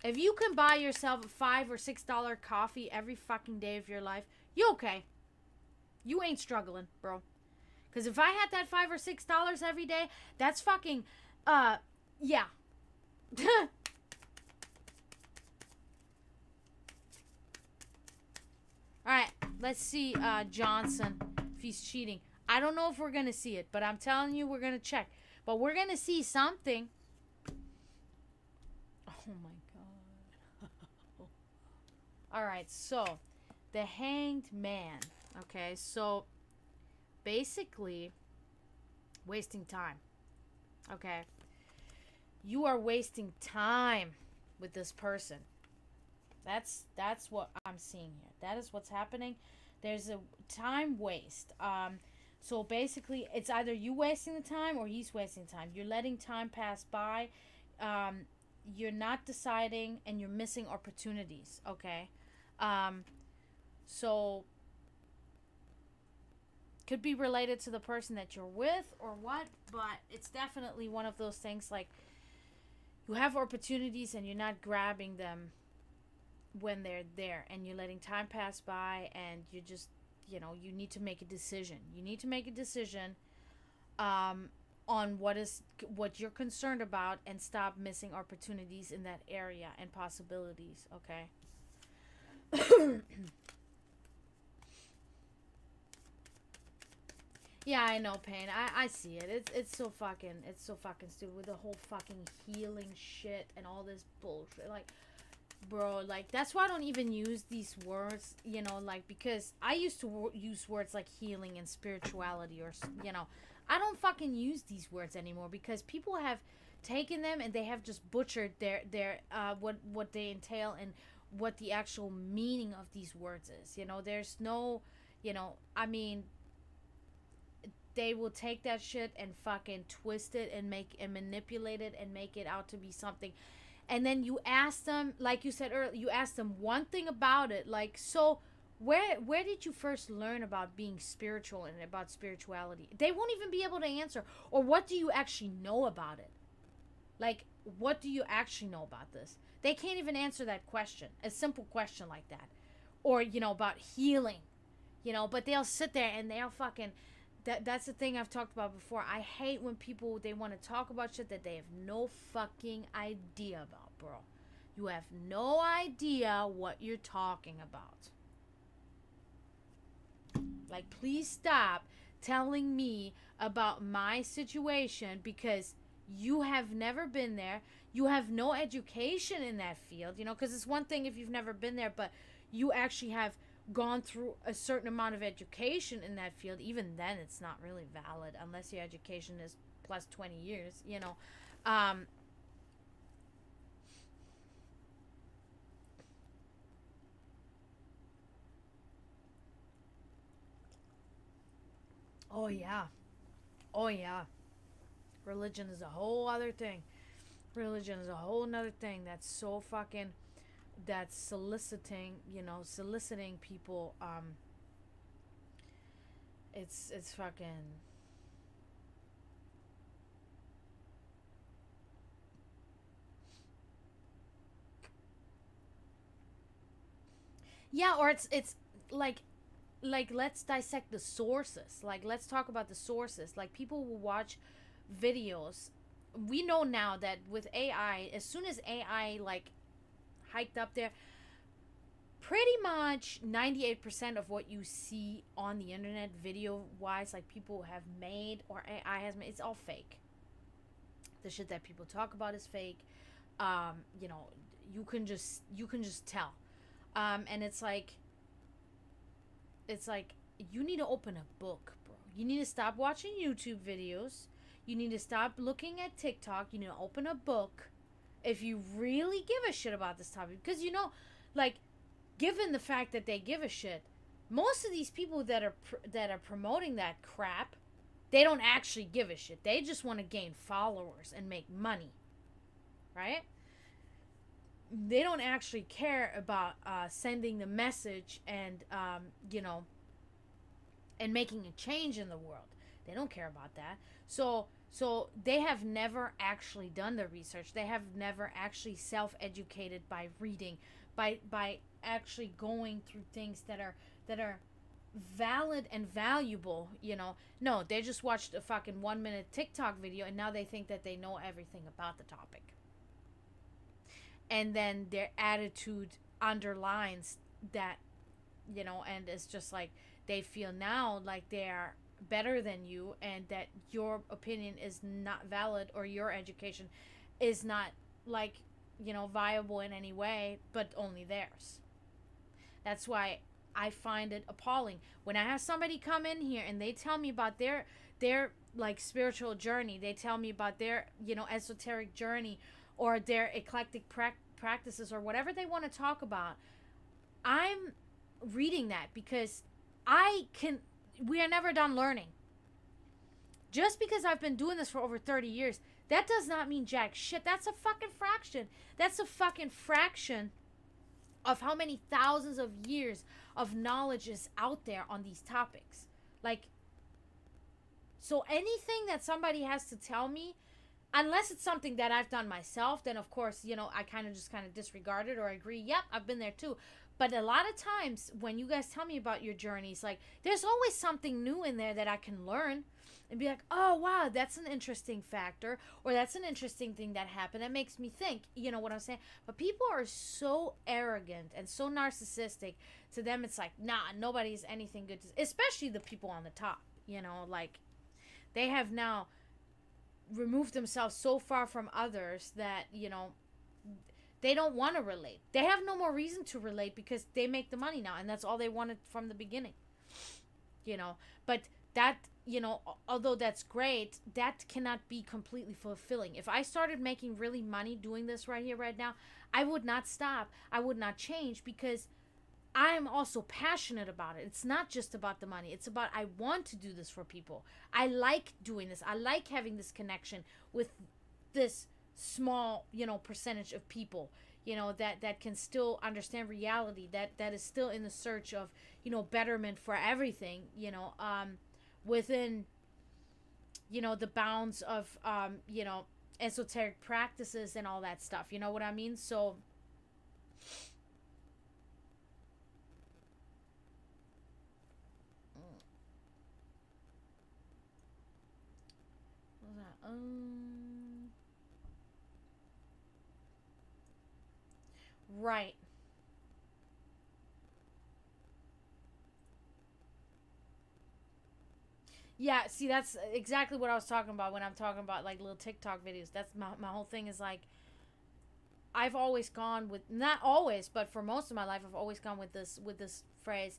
[SPEAKER 1] If you can buy yourself a $5 or $6 coffee every fucking day of your life, you're okay. You ain't struggling, bro. Because if I had that $5 or $6 every day, that's fucking, yeah. Alright, let's see, Johnson, if he's cheating. I don't know if we're going to see it, but I'm telling you, we're going to check. But we're going to see something. Oh, my God. Alright, so, the Hanged Man. Okay, so, basically, wasting time. Okay? You are wasting time with this person. That's what I'm seeing here. That is what's happening. There's a time waste. So basically, it's either you wasting the time or he's wasting time. You're letting time pass by. You're not deciding, and you're missing opportunities. Okay, so could be related to the person that you're with or what, but it's definitely one of those things like you have opportunities and you're not grabbing them when they're there, and you're letting time pass by, and you just, you know, you need to make a decision. You need to make a decision on what you're concerned about, and stop missing opportunities in that area and possibilities. Okay. Yeah, I know, Pain. I see it. It's so fucking stupid with the whole fucking healing shit and all this bullshit. Like, bro, like, that's why I don't even use these words, you know, like, because I used to use words like healing and spirituality, or, you know, I don't fucking use these words anymore because people have taken them and they have just butchered their what they entail and what the actual meaning of these words is. You know, there's no, you know, I mean, they will take that shit and fucking twist it and manipulate it and make it out to be something. And then you ask them, like you said earlier, you ask them one thing about it, like, so where did you first learn about being spiritual and about spirituality? They won't even be able to answer. Or what do you actually know about it? Like, what do you actually know about this? They can't even answer that question, a simple question like that. Or, you know, about healing, you know, but they'll sit there and they'll fucking, that's the thing I've talked about before. I hate when people, they want to talk about shit that they have no fucking idea about, bro. You have no idea what you're talking about. Like, please stop telling me about my situation because you have never been there. You have no education in that field, you know, because it's one thing if you've never been there, but you actually have gone through a certain amount of education in that field. Even then, it's not really valid unless your education is plus 20 years, you know. Oh, yeah. Oh, yeah. Religion is a whole other thing. Religion is a whole nother thing that's so fucking, that's soliciting, you know, soliciting people. It's fucking, yeah, or it's like let's dissect the sources. Like, let's talk about the sources. Like, people will watch videos. We know now that with AI, as soon as AI like hiked up there, pretty much 98% of what you see on the internet video wise, like people have made or AI has made, it's all fake. The shit that people talk about is fake. You know, you can just tell. And it's like you need to open a book, bro. You need to stop watching YouTube videos. You need to stop looking at TikTok. You need to open a book if you really give a shit about this topic. Because like, given the fact that they give a shit, most of these people that are promoting that crap, they don't actually give a shit. They just want to gain followers and make money, right? They don't actually care about sending the message and and making a change in the world. They don't care about that. So they have never actually done the research. They have never actually self-educated by reading, by actually going through things that are valid and valuable. No, they just watched a fucking 1 minute TikTok video and now they think that they know everything about the topic. And then their attitude underlines that, and it's just like they feel now like they're better than you and that your opinion is not valid or your education is not, like, viable in any way, but only theirs. That's why I find it appalling when I have somebody come in here and they tell me about their like spiritual journey. They tell me about their esoteric journey or their eclectic practices or whatever they want to talk about. I'm reading that because we are never done learning. Just because I've been doing this for over 30 years, that does not mean jack shit. That's a fucking fraction. That's a fucking fraction of how many thousands of years of knowledge is out there on these topics. Like, so anything that somebody has to tell me, unless it's something that I've done myself, then of course, I kind of disregard it or agree, yep, I've been there too. But a lot of times when you guys tell me about your journeys, like, there's always something new in there that I can learn and be like, oh, wow, that's an interesting factor, or that's an interesting thing that happened. That makes me think, you know what I'm saying? But people are so arrogant and so narcissistic. To them, it's like, nah, nobody's anything good to, especially the people on the top, like, they have now removed themselves so far from others that, they don't want to relate. They have no more reason to relate because they make the money now, and that's all they wanted from the beginning. But that, although that's great, that cannot be completely fulfilling. If I started making really money doing this right here, right now, I would not stop. I would not change because I am also passionate about it. It's not just about the money. It's about, I want to do this for people. I like doing this. I like having this connection with this small, percentage of people, that can still understand reality, that is still in the search of, betterment for everything, within, the bounds of, esoteric practices and all that stuff. You know what I mean? So, what was that? Right. Yeah, see, that's exactly what I was talking about when I'm talking about, like, little TikTok videos. That's my whole thing is, like, I've always gone with, not always, but for most of my life, I've always gone with this phrase,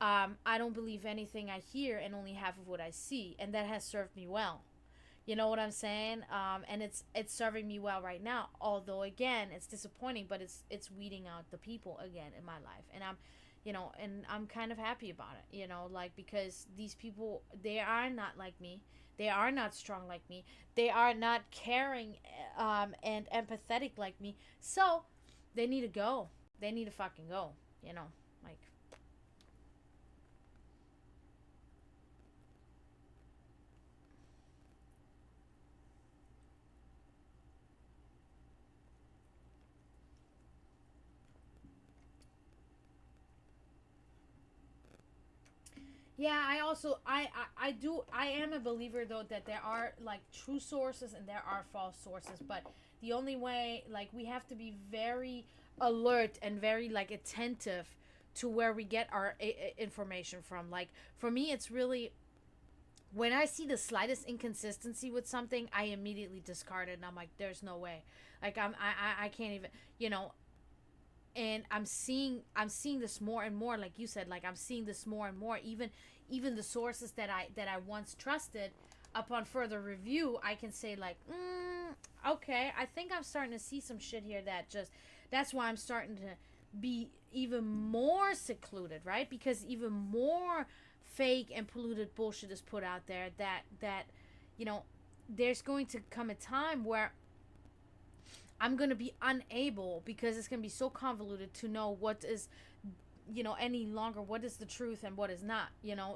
[SPEAKER 1] I don't believe anything I hear and only half of what I see. And that has served me well. You know what I'm saying? And it's serving me well right now. Although again, it's disappointing, but it's weeding out the people again in my life, and I'm kind of happy about it. Like, because these people, they are not like me. They are not strong like me. They are not caring and empathetic like me. So they need to go. They need to fucking go. Like. Yeah, I also I am a believer though that there are, like, true sources and there are false sources, but The only way, like, we have to be very alert and very, like, attentive to where we get our information from. Like, for me, it's really, when I see the slightest inconsistency with something, I immediately discard it, and I'm like, there's no way. Like, I can't even, you know. And I'm seeing this more and more, like you said. Like, I'm seeing this more and more. Even the sources that I once trusted, upon further review, I can say, like, okay, I think I'm starting to see some shit here that's why I'm starting to be even more secluded, right? Because even more fake and polluted bullshit is put out there, that you know, there's going to come a time where I'm going to be unable, because it's going to be so convoluted, to know what is, any longer what is the truth and what is not,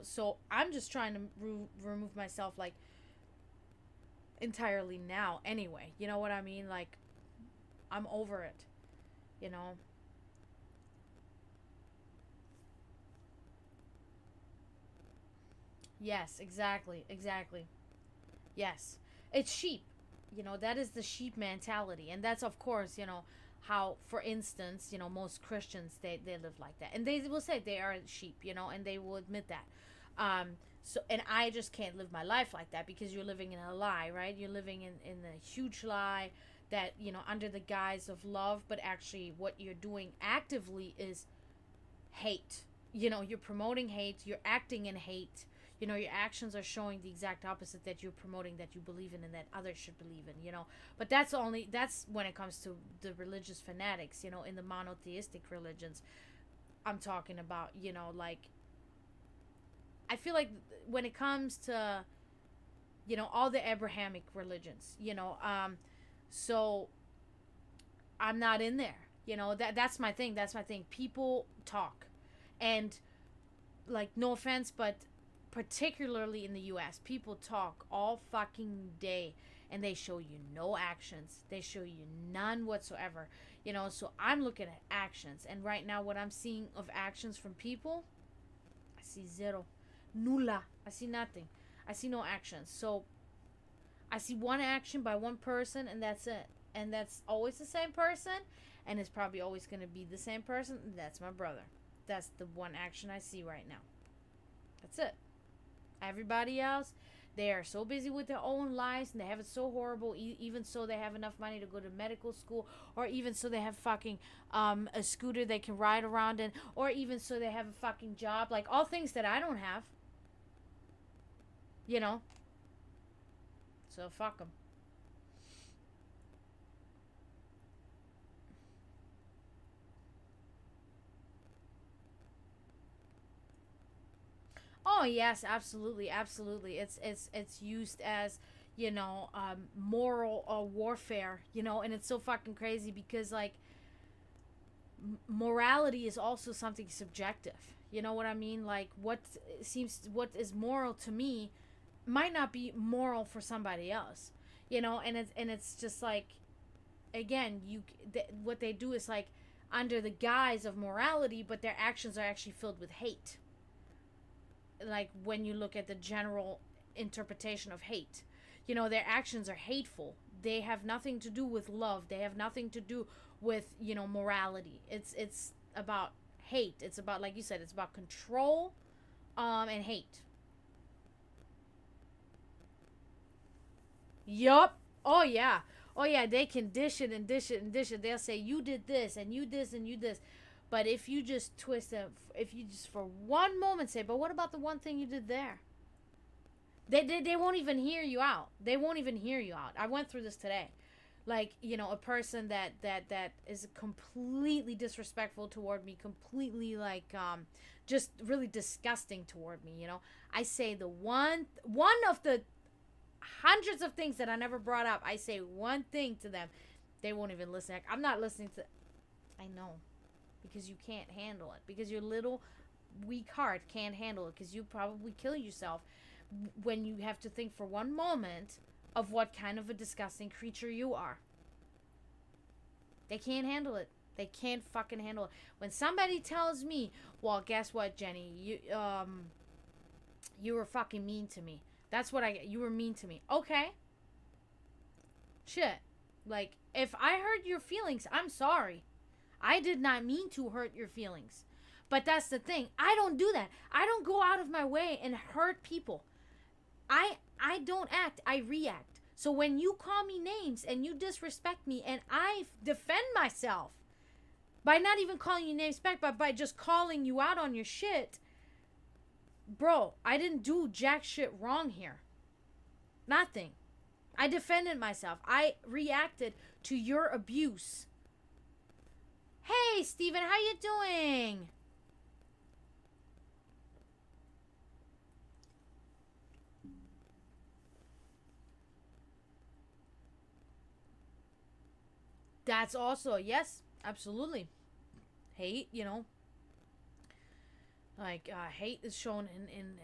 [SPEAKER 1] So I'm just trying to remove myself, like, entirely now anyway. You know what I mean? Like, I'm over it, you know? Yes, exactly, exactly. Yes. It's sheep. That is the sheep mentality. And that's, of course, how, for instance, most Christians, they live like that. And they will say they are sheep, and they will admit that. And I just can't live my life like that, because you're living in a lie, right? You're living in a huge lie that, under the guise of love, but actually what you're doing actively is hate. You're promoting hate, you're acting in hate. Your actions are showing the exact opposite that you're promoting, that you believe in and that others should believe in. But that's when it comes to the religious fanatics, in the monotheistic religions I'm talking about. Like, I feel like when it comes to, all the Abrahamic religions, so I'm not in there. That's my thing. That's my thing. People talk. And, like, no offense, but particularly in the US, people talk all fucking day, and they show you no actions. They show you none whatsoever. So I'm looking at actions. And right now, what I'm seeing of actions from people, I see zero. Nula. I see nothing. I see no actions. So I see one action by one person, and that's it. And that's always the same person, and it's probably always going to be the same person. That's my brother. That's the one action I see right now. That's it. Everybody else, they are so busy with their own lives, and they have it so horrible. Even so, they have enough money to go to medical school, or even so, they have fucking a scooter they can ride around in, or even so, they have a fucking job. Like, all things that I don't have. You know. So fuck them. Oh yes, absolutely, absolutely. It's used as, moral warfare, and it's so fucking crazy, because, like, morality is also something subjective. You know what I mean? Like, what is moral to me might not be moral for somebody else. And it's just like, again, what they do is, like, under the guise of morality, but their actions are actually filled with hate. Like, when you look at the general interpretation of hate, their actions are hateful. They have nothing to do with love. They have nothing to do with, morality. It's about hate. It's about, like you said, it's about control, and hate. Yup. Oh yeah. Oh yeah, they can dish it and dish it and dish it. They'll say, you did this and you this and you this. But if you just twist it, if you just for one moment say, but what about the one thing you did there? They won't even hear you out. They won't even hear you out. I went through this today. Like, a person that is completely disrespectful toward me, completely, like, just really disgusting toward me, I say the one of the hundreds of things that I never brought up. I say one thing to them. They won't even listen. I'm not listening to. I know. Because you can't handle it. Because your little weak heart can't handle it. Because you probably kill yourself when you have to think for one moment of what kind of a disgusting creature you are. They can't handle it. They can't fucking handle it. When somebody tells me, well, guess what, Jenny? You were fucking mean to me. That's what you were mean to me. Okay. Shit. Like, if I hurt your feelings, I'm sorry. I did not mean to hurt your feelings. But that's the thing. I don't do that. I don't go out of my way and hurt people. I don't act. I react. So when you call me names and you disrespect me and I defend myself by not even calling you names back, but by just calling you out on your shit, bro, I didn't do jack shit wrong here. Nothing. I defended myself. I reacted to your abuse. Hey, Steven, how you doing? That's also, yes, absolutely. Hate, like hate is shown in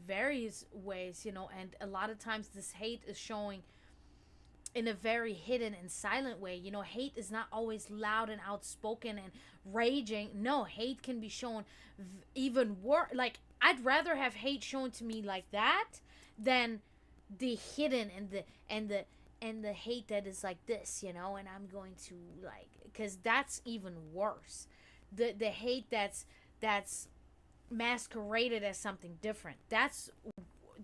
[SPEAKER 1] various ways, and a lot of times this hate is showing in a very hidden and silent way. Hate is not always loud and outspoken and raging. No, hate can be shown even worse. Like, I'd rather have hate shown to me like that than the hidden and the hate that is like this, and I'm going to, like, because that's even worse. The hate that's masqueraded as something different. That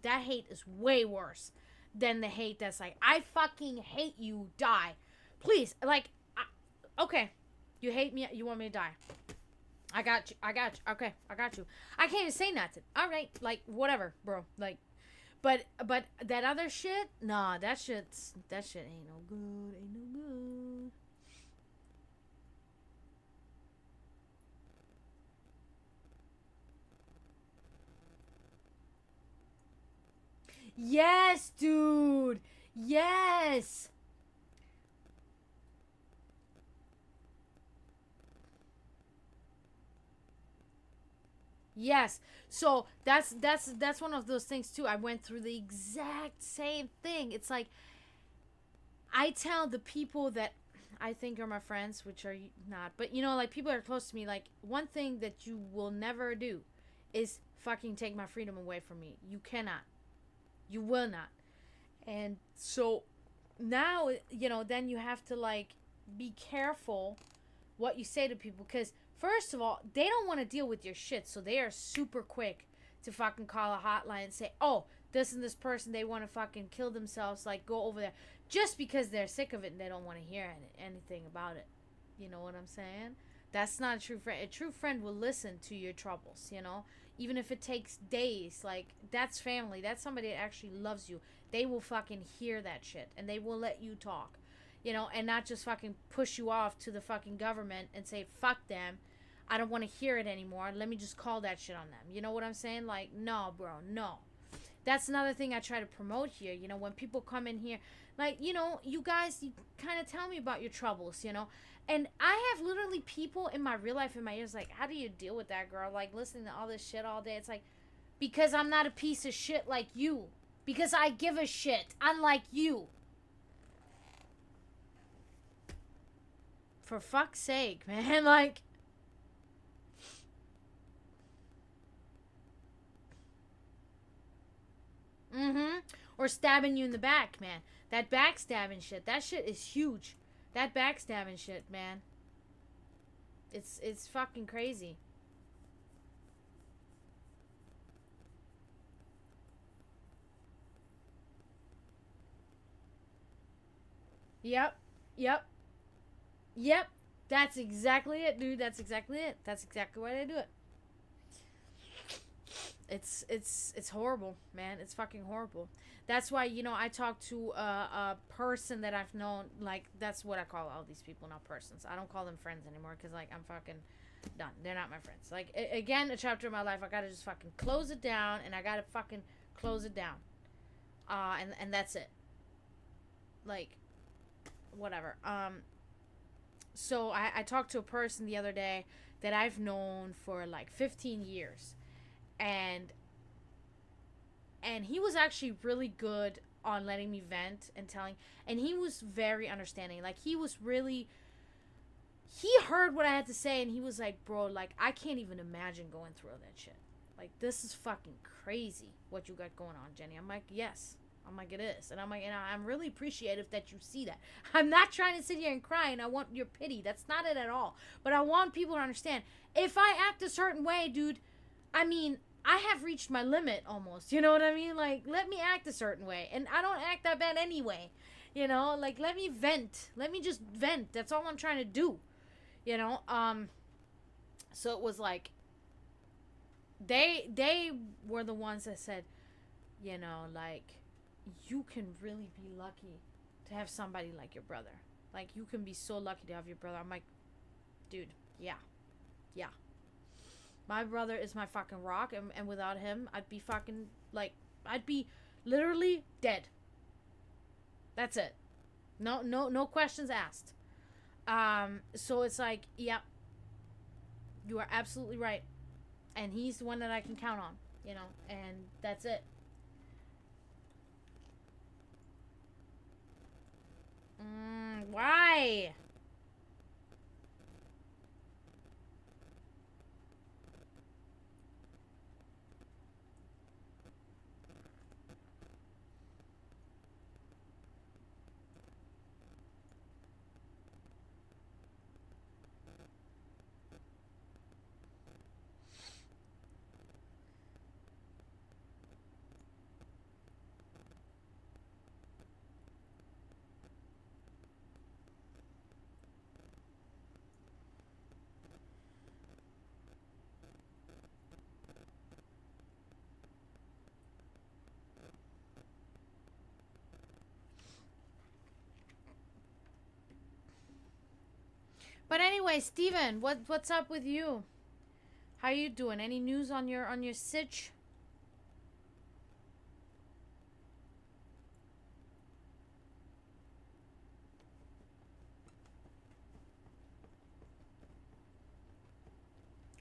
[SPEAKER 1] hate is way worse than the hate that's like, I fucking hate you, die. Please, like, okay, you hate me, you want me to die. I got you, okay, I got you. I can't even say nothing. All right, like, whatever, bro, like, but that other shit, nah, that shit ain't no good. Yes, dude. Yes. Yes. So that's one of those things too. I went through the exact same thing. It's like, I tell the people that I think are my friends, which are not, but like, people that are close to me, like, one thing that you will never do is fucking take my freedom away from me. You cannot. You will not. And so now, then you have to, like, be careful what you say to people, because first of all, they don't want to deal with your shit, so they are super quick to fucking call a hotline and say, oh, this and this person, they want to fucking kill themselves, like, go over there, just because they're sick of it and they don't want to hear anything about it. You know what I'm saying? That's not a true friend. A true friend will listen to your troubles, even if it takes days. Like, that's family. That's somebody that actually loves you. They will fucking hear that shit and they will let you talk, and not just fucking push you off to the fucking government and say, fuck them, I don't want to hear it anymore, let me just call that shit on them. You know what I'm saying? Like, no, bro, no. That's another thing I try to promote here. When people come in here, like, you guys, you kind of tell me about your troubles, and I have literally people in my real life in my ears, like, how do you deal with that, girl? Like, listening to all this shit all day. It's like, because I'm not a piece of shit like you. Because I give a shit, unlike you. For fuck's sake, man. Like, or stabbing you in the back, man. That backstabbing shit, that shit is huge. That backstabbing shit, man. It's fucking crazy. Yep. Yep. Yep. That's exactly it, dude. That's exactly it. That's exactly why they do it. It's horrible, man. It's fucking horrible. That's why, I talk to a person that I've known. Like, that's what I call all these people, not persons. I don't call them friends anymore, because, like, I'm fucking done. They're not my friends. Like, again, a chapter of my life, I gotta just fucking close it down, and I gotta fucking close it down. And that's it. Like, whatever. So I talked to a person the other day that I've known for like 15 years, and he was actually really good on letting me vent and telling, and he was very understanding. Like, he heard what I had to say, and he was like, bro, like, I can't even imagine going through all that shit. Like, this is fucking crazy what you got going on, Jenny. I'm like, yes, I'm like, it is. And I'm like, and I'm really appreciative that you see that. I'm not trying to sit here and cry and I want your pity. That's not it at all. But I want people to understand, if I act a certain way, dude, I mean, I have reached my limit almost. You know what I mean? Like, let me act a certain way. And I don't act that bad anyway. You know, like, let me vent. Let me just vent. That's all I'm trying to do. You know, so it was like, they were the ones that said, you know, like, you can really be lucky to have somebody like your brother. Like, you can be so lucky to have your brother. I'm like, dude, yeah. My brother is my fucking rock, and without him, I'd be fucking, like, I'd be literally dead. That's it. No questions asked. So it's like, yep, you are absolutely right. And he's the one that I can count on, you know, and that's it. Why? But anyway, Steven, what's up with you? How you doing? Any news on your sitch?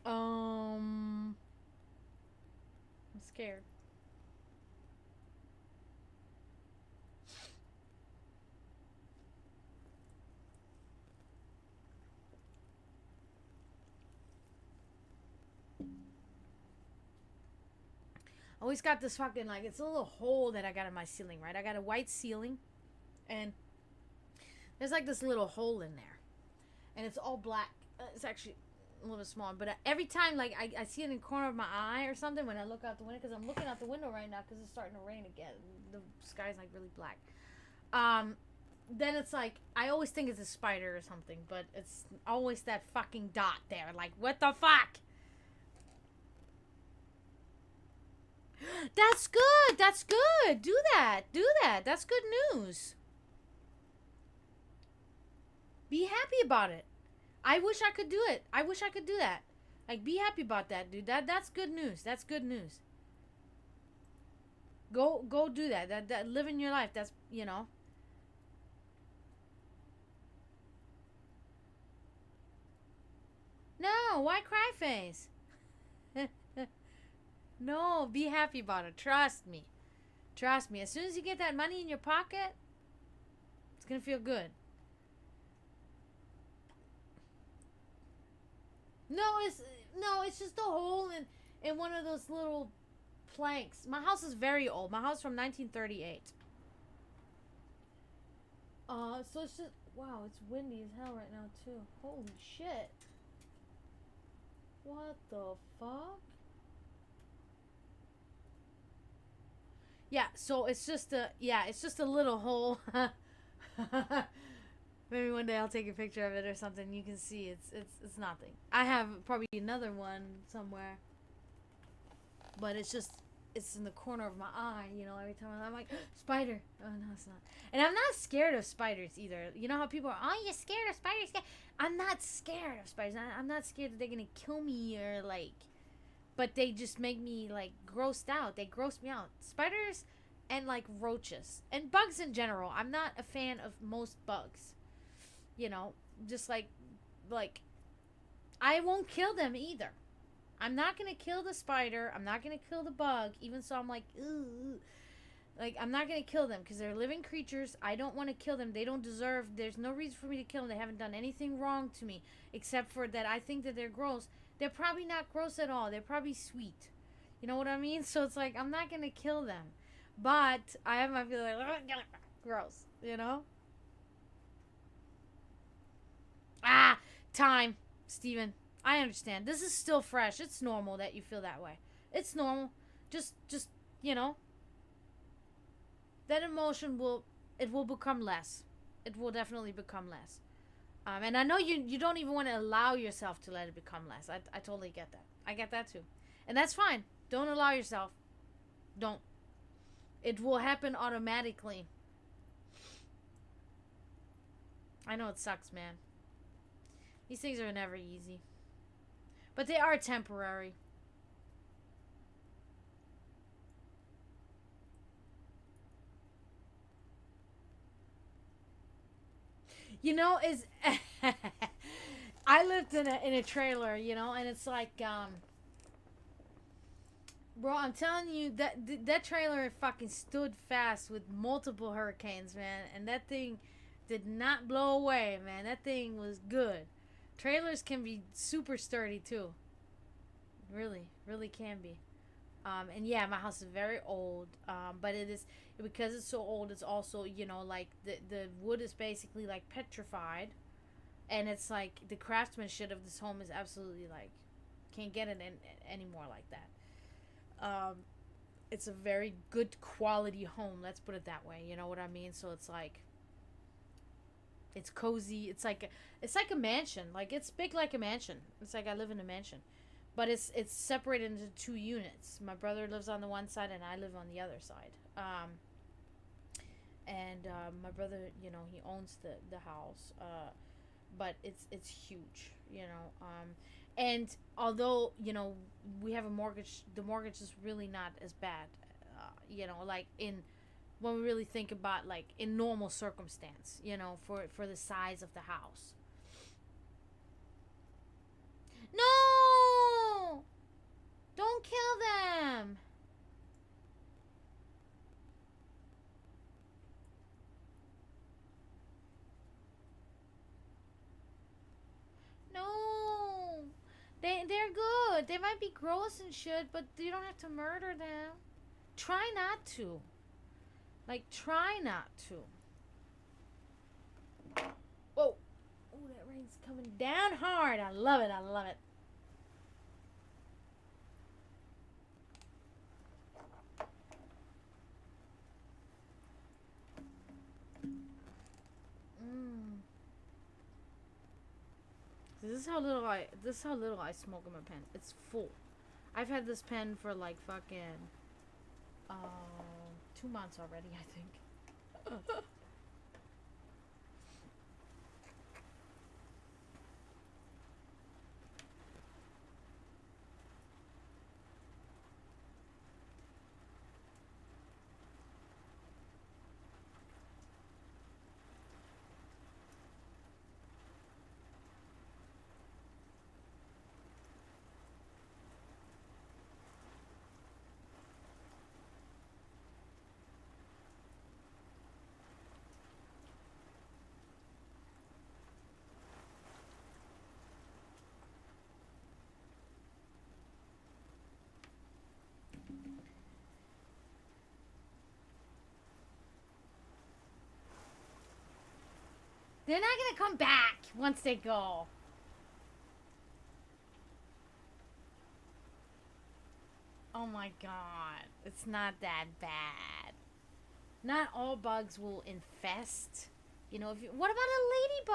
[SPEAKER 1] I'm scared. Always got this fucking, like, it's a little hole that I got in my ceiling, right? I got a white ceiling, and there's like this little hole in there, and it's all black. It's actually a little bit small, but every time, like, I see it in the corner of my eye or something when I look out the window, because I'm looking out the window right now because it's starting to rain again. The sky's like really black. Then it's like, I always think it's a spider or something, but it's always that fucking dot there. Like, what the fuck? That's good. That's good. Do that. Do that. That's good news. Be happy about it. I wish I could do it. I wish I could do that. Like, be happy about that, dude. That's good news. That's good news. Go do that. That living your life. That's, you know. No, why cry face? No, be happy about it. Trust me. Trust me. As soon as you get that money in your pocket, it's going to feel good. No, it's just a hole in one of those little planks. My house is very old. My house is from 1938. So it's just, wow, it's windy as hell right now too. Holy shit. What the fuck? Yeah, so it's just a little hole. Maybe one day I'll take a picture of it or something. You can see it's nothing. I have probably another one somewhere, but it's in the corner of my eye. You know, every time I'm like, spider. Oh no, it's not. And I'm not scared of spiders either. You know how people are, oh, you're scared of spiders? I'm not scared of spiders. I'm not scared that they're gonna kill me or like. But they just make me, like, grossed out. They gross me out. Spiders and, like, roaches. And bugs in general. I'm not a fan of most bugs. You know, just, like, I won't kill them either. I'm not going to kill the spider. I'm not going to kill the bug. Even so, I'm like, ooh. Like, I'm not going to kill them because they're living creatures. I don't want to kill them. They don't deserve, there's no reason for me to kill them. They haven't done anything wrong to me. Except for that I think that they're gross. They're probably not gross at all. They're probably sweet. You know what I mean? So it's like, I'm not going to kill them. But I have my feeling like, gross, you know? Ah, time, Steven. I understand. This is still fresh. It's normal that you feel that way. It's normal. Just, you know, that emotion it will become less. It will definitely become less. And I know you don't even want to allow yourself to let it become less. I totally get that. I get that too. And that's fine. Don't allow yourself. Don't. It will happen automatically. I know it sucks, man. These things are never easy. But they are temporary. You know, is I lived in a trailer, you know, and it's like bro, I'm telling you that trailer fucking stood fast with multiple hurricanes, man, and that thing did not blow away, man. That thing was good. Trailers can be super sturdy too. Really, really can be. And yeah, my house is very old. But it is because it's so old. It's also, you know, like the wood is basically like petrified, and it's like the craftsmanship of this home is absolutely like can't get it anymore like that. Um, it's a very good quality home. Let's put it that way. You know what I mean? So it's like it's cozy. It's like a mansion. Like it's big like a mansion. It's like I live in a mansion, but it's separated into two units. My brother lives on the one side and I live on the other side. And my brother, you know, he owns the house, but it's huge, you know. And although you know we have a mortgage, the mortgage is really not as bad, you know, like in when we really think about like in normal circumstance, you know, for the size of the house. No! Don't kill them. No. They're good. They might be gross and shit, but you don't have to murder them. Try not to. Like try not to. Whoa. Oh, that rain's coming down hard. I love it. I love it. Mm. This is how little I smoke in my pen. It's full. I've had this pen for like fucking 2 months already, I think. They're not gonna come back once they go. Oh my god. It's not that bad. Not all bugs will infest. You know, if you, what about a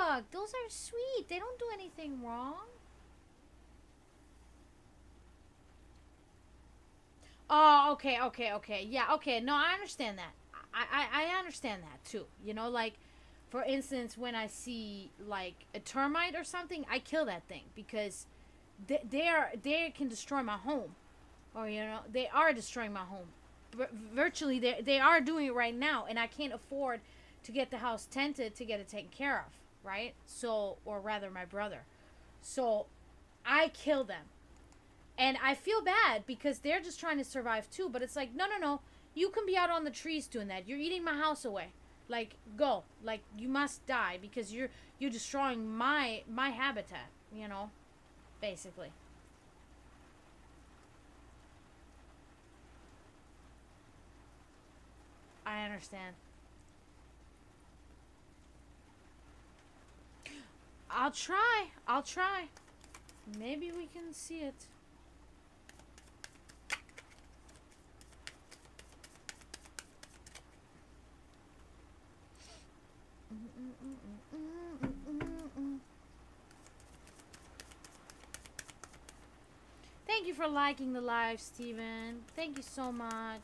[SPEAKER 1] ladybug? Those are sweet. They don't do anything wrong. Oh, okay. Yeah, okay. No, I understand that. I understand that too. You know, like for instance, when I see like a termite or something, I kill that thing because they can destroy my home, or you know, they are destroying my home. Virtually, they are doing it right now, and I can't afford to get the house tented to get it taken care of, right? So, or rather, my brother. So, I kill them. And I feel bad because they're just trying to survive too. But it's like, no. You can be out on the trees doing that. You're eating my house away. Like, go. Like, you must die because you're destroying my habitat. You know, basically. I understand. I'll try. I'll try. Maybe we can see it. Thank you for liking the live, Steven. Thank you so much.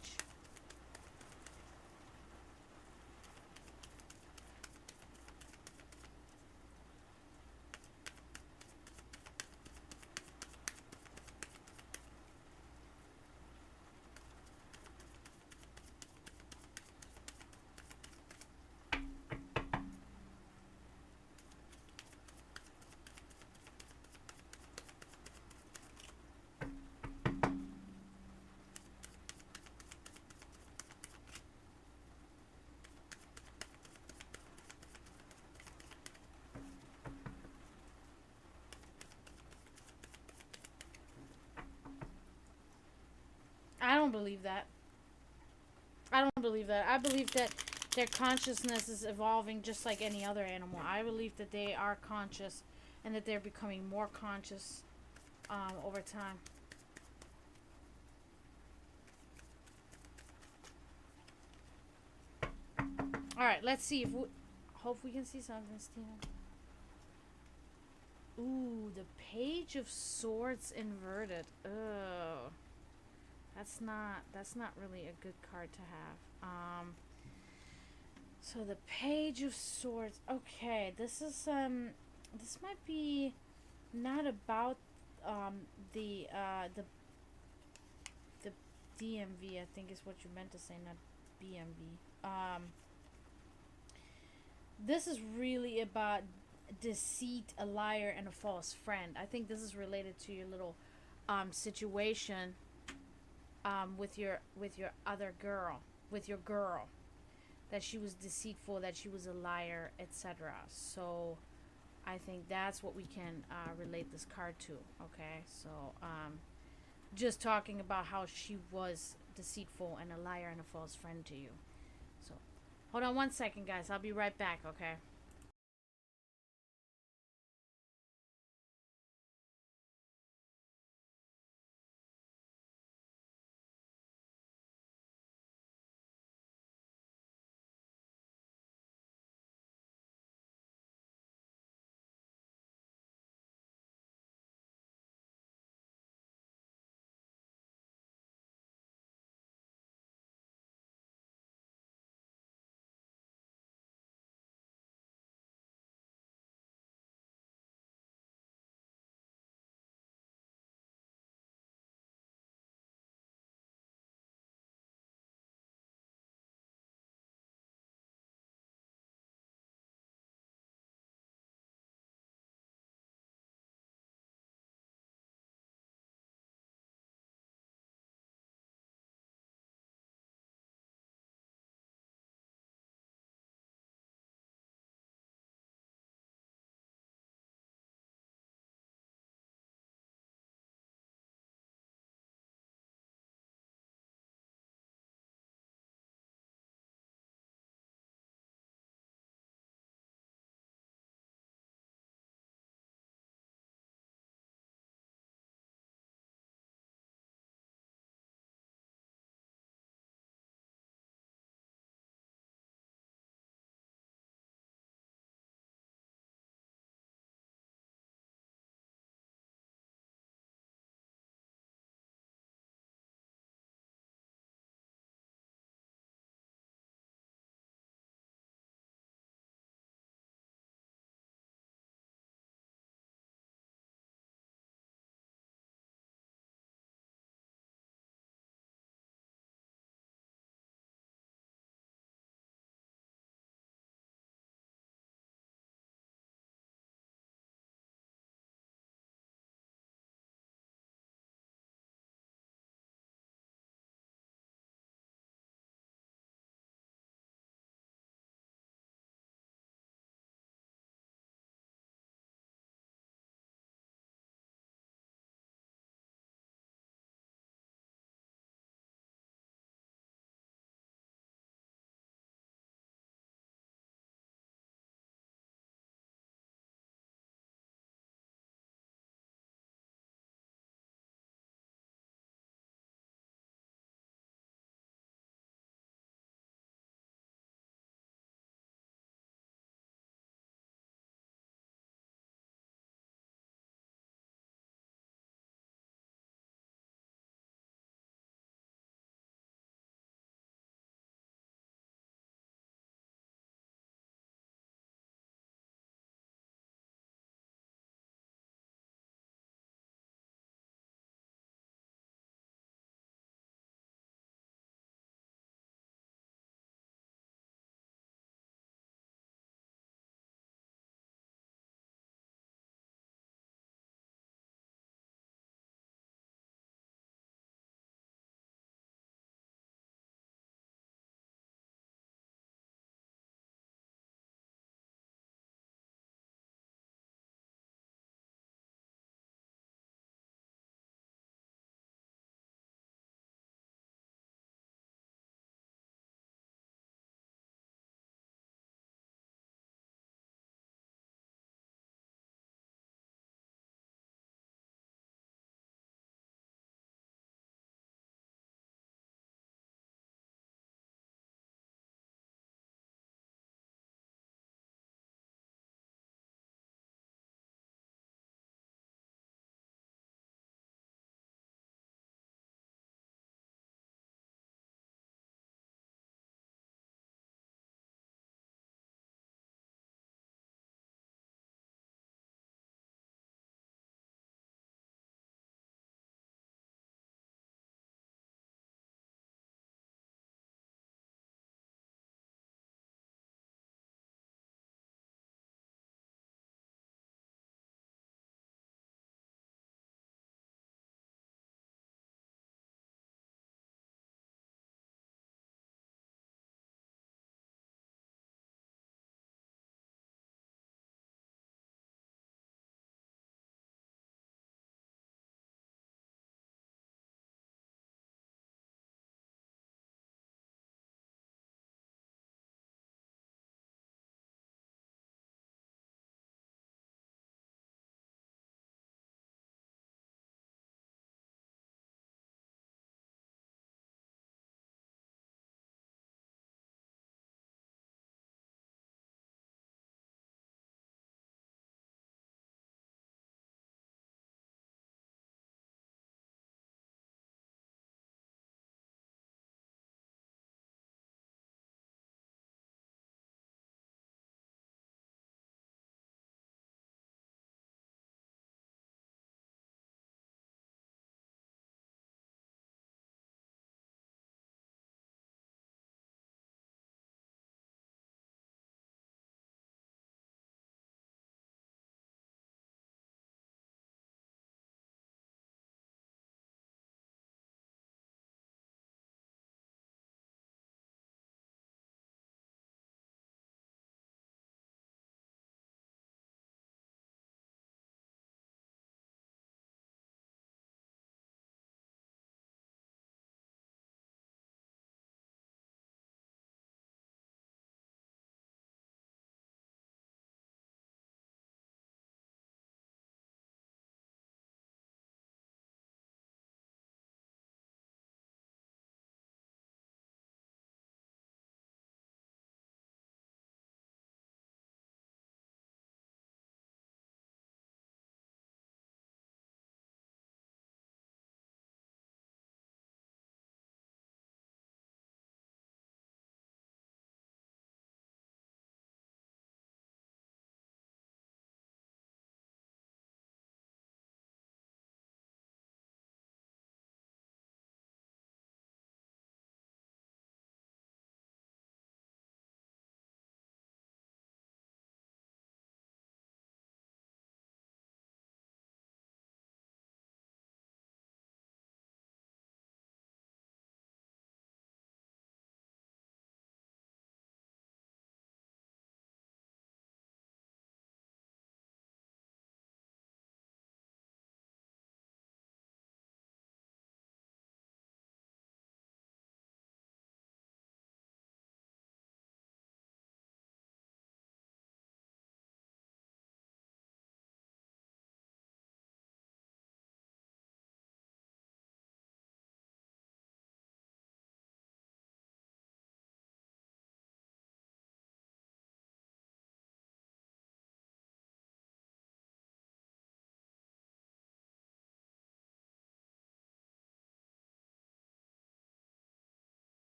[SPEAKER 1] I don't believe that. I don't believe that. I believe that their consciousness is evolving just like any other animal. I believe that they are conscious and that they're becoming more conscious over time. Alright, let's see if we... Hope we can see something, Steven. Ooh, the Page of Swords inverted. Ugh. That's not really a good card to have. So the Page of Swords. Okay, this is this might be not about the the DMV, I think is what you meant to say, not BMV. This is really about deceit, a liar, and a false friend. I think this is related to your little situation with your other girl, with your girl, that she was deceitful, that she was a liar, etc. So I think that's what we can relate this card to. Okay, so just talking about how she was deceitful and a liar and a false friend to you. So hold on one second, guys. I'll be right back. Okay.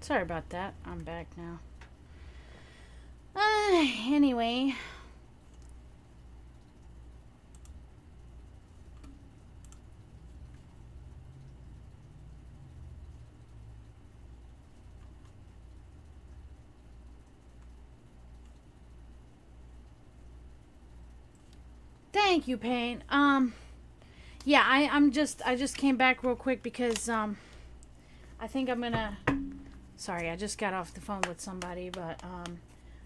[SPEAKER 1] Sorry about that. I'm back now. Anyway. Thank you, Pain. Yeah, I just came back real quick because I think I'm gonna. Sorry, I just got off the phone with somebody, but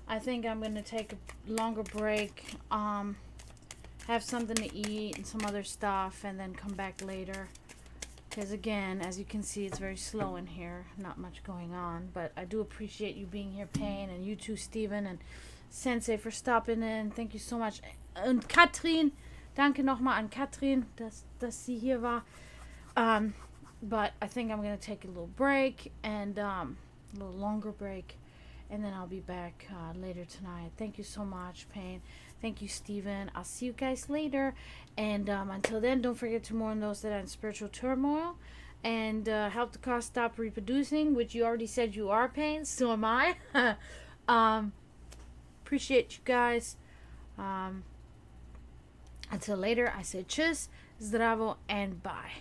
[SPEAKER 1] I think I'm gonna take a longer break. Have something to eat and some other stuff, and then come back later. Because again, as you can see, it's very slow in here. Not much going on, but I do appreciate you being here, Pain, and you too, Steven and Sensei, for stopping in. Thank you so much. Und Katrin, danke nochmal an Katrin, dass sie hier war. But I think I'm going to take a little break, and a little longer break, and then I'll be back later tonight. Thank you so much, Pain. Thank you, Steven. I'll see you guys later. And until then, don't forget to mourn those that are in spiritual turmoil, and help the cause stop reproducing, which you already said you are, Pain. So am I. Appreciate you guys. Until later, I say tschüss, zdravo, and bye.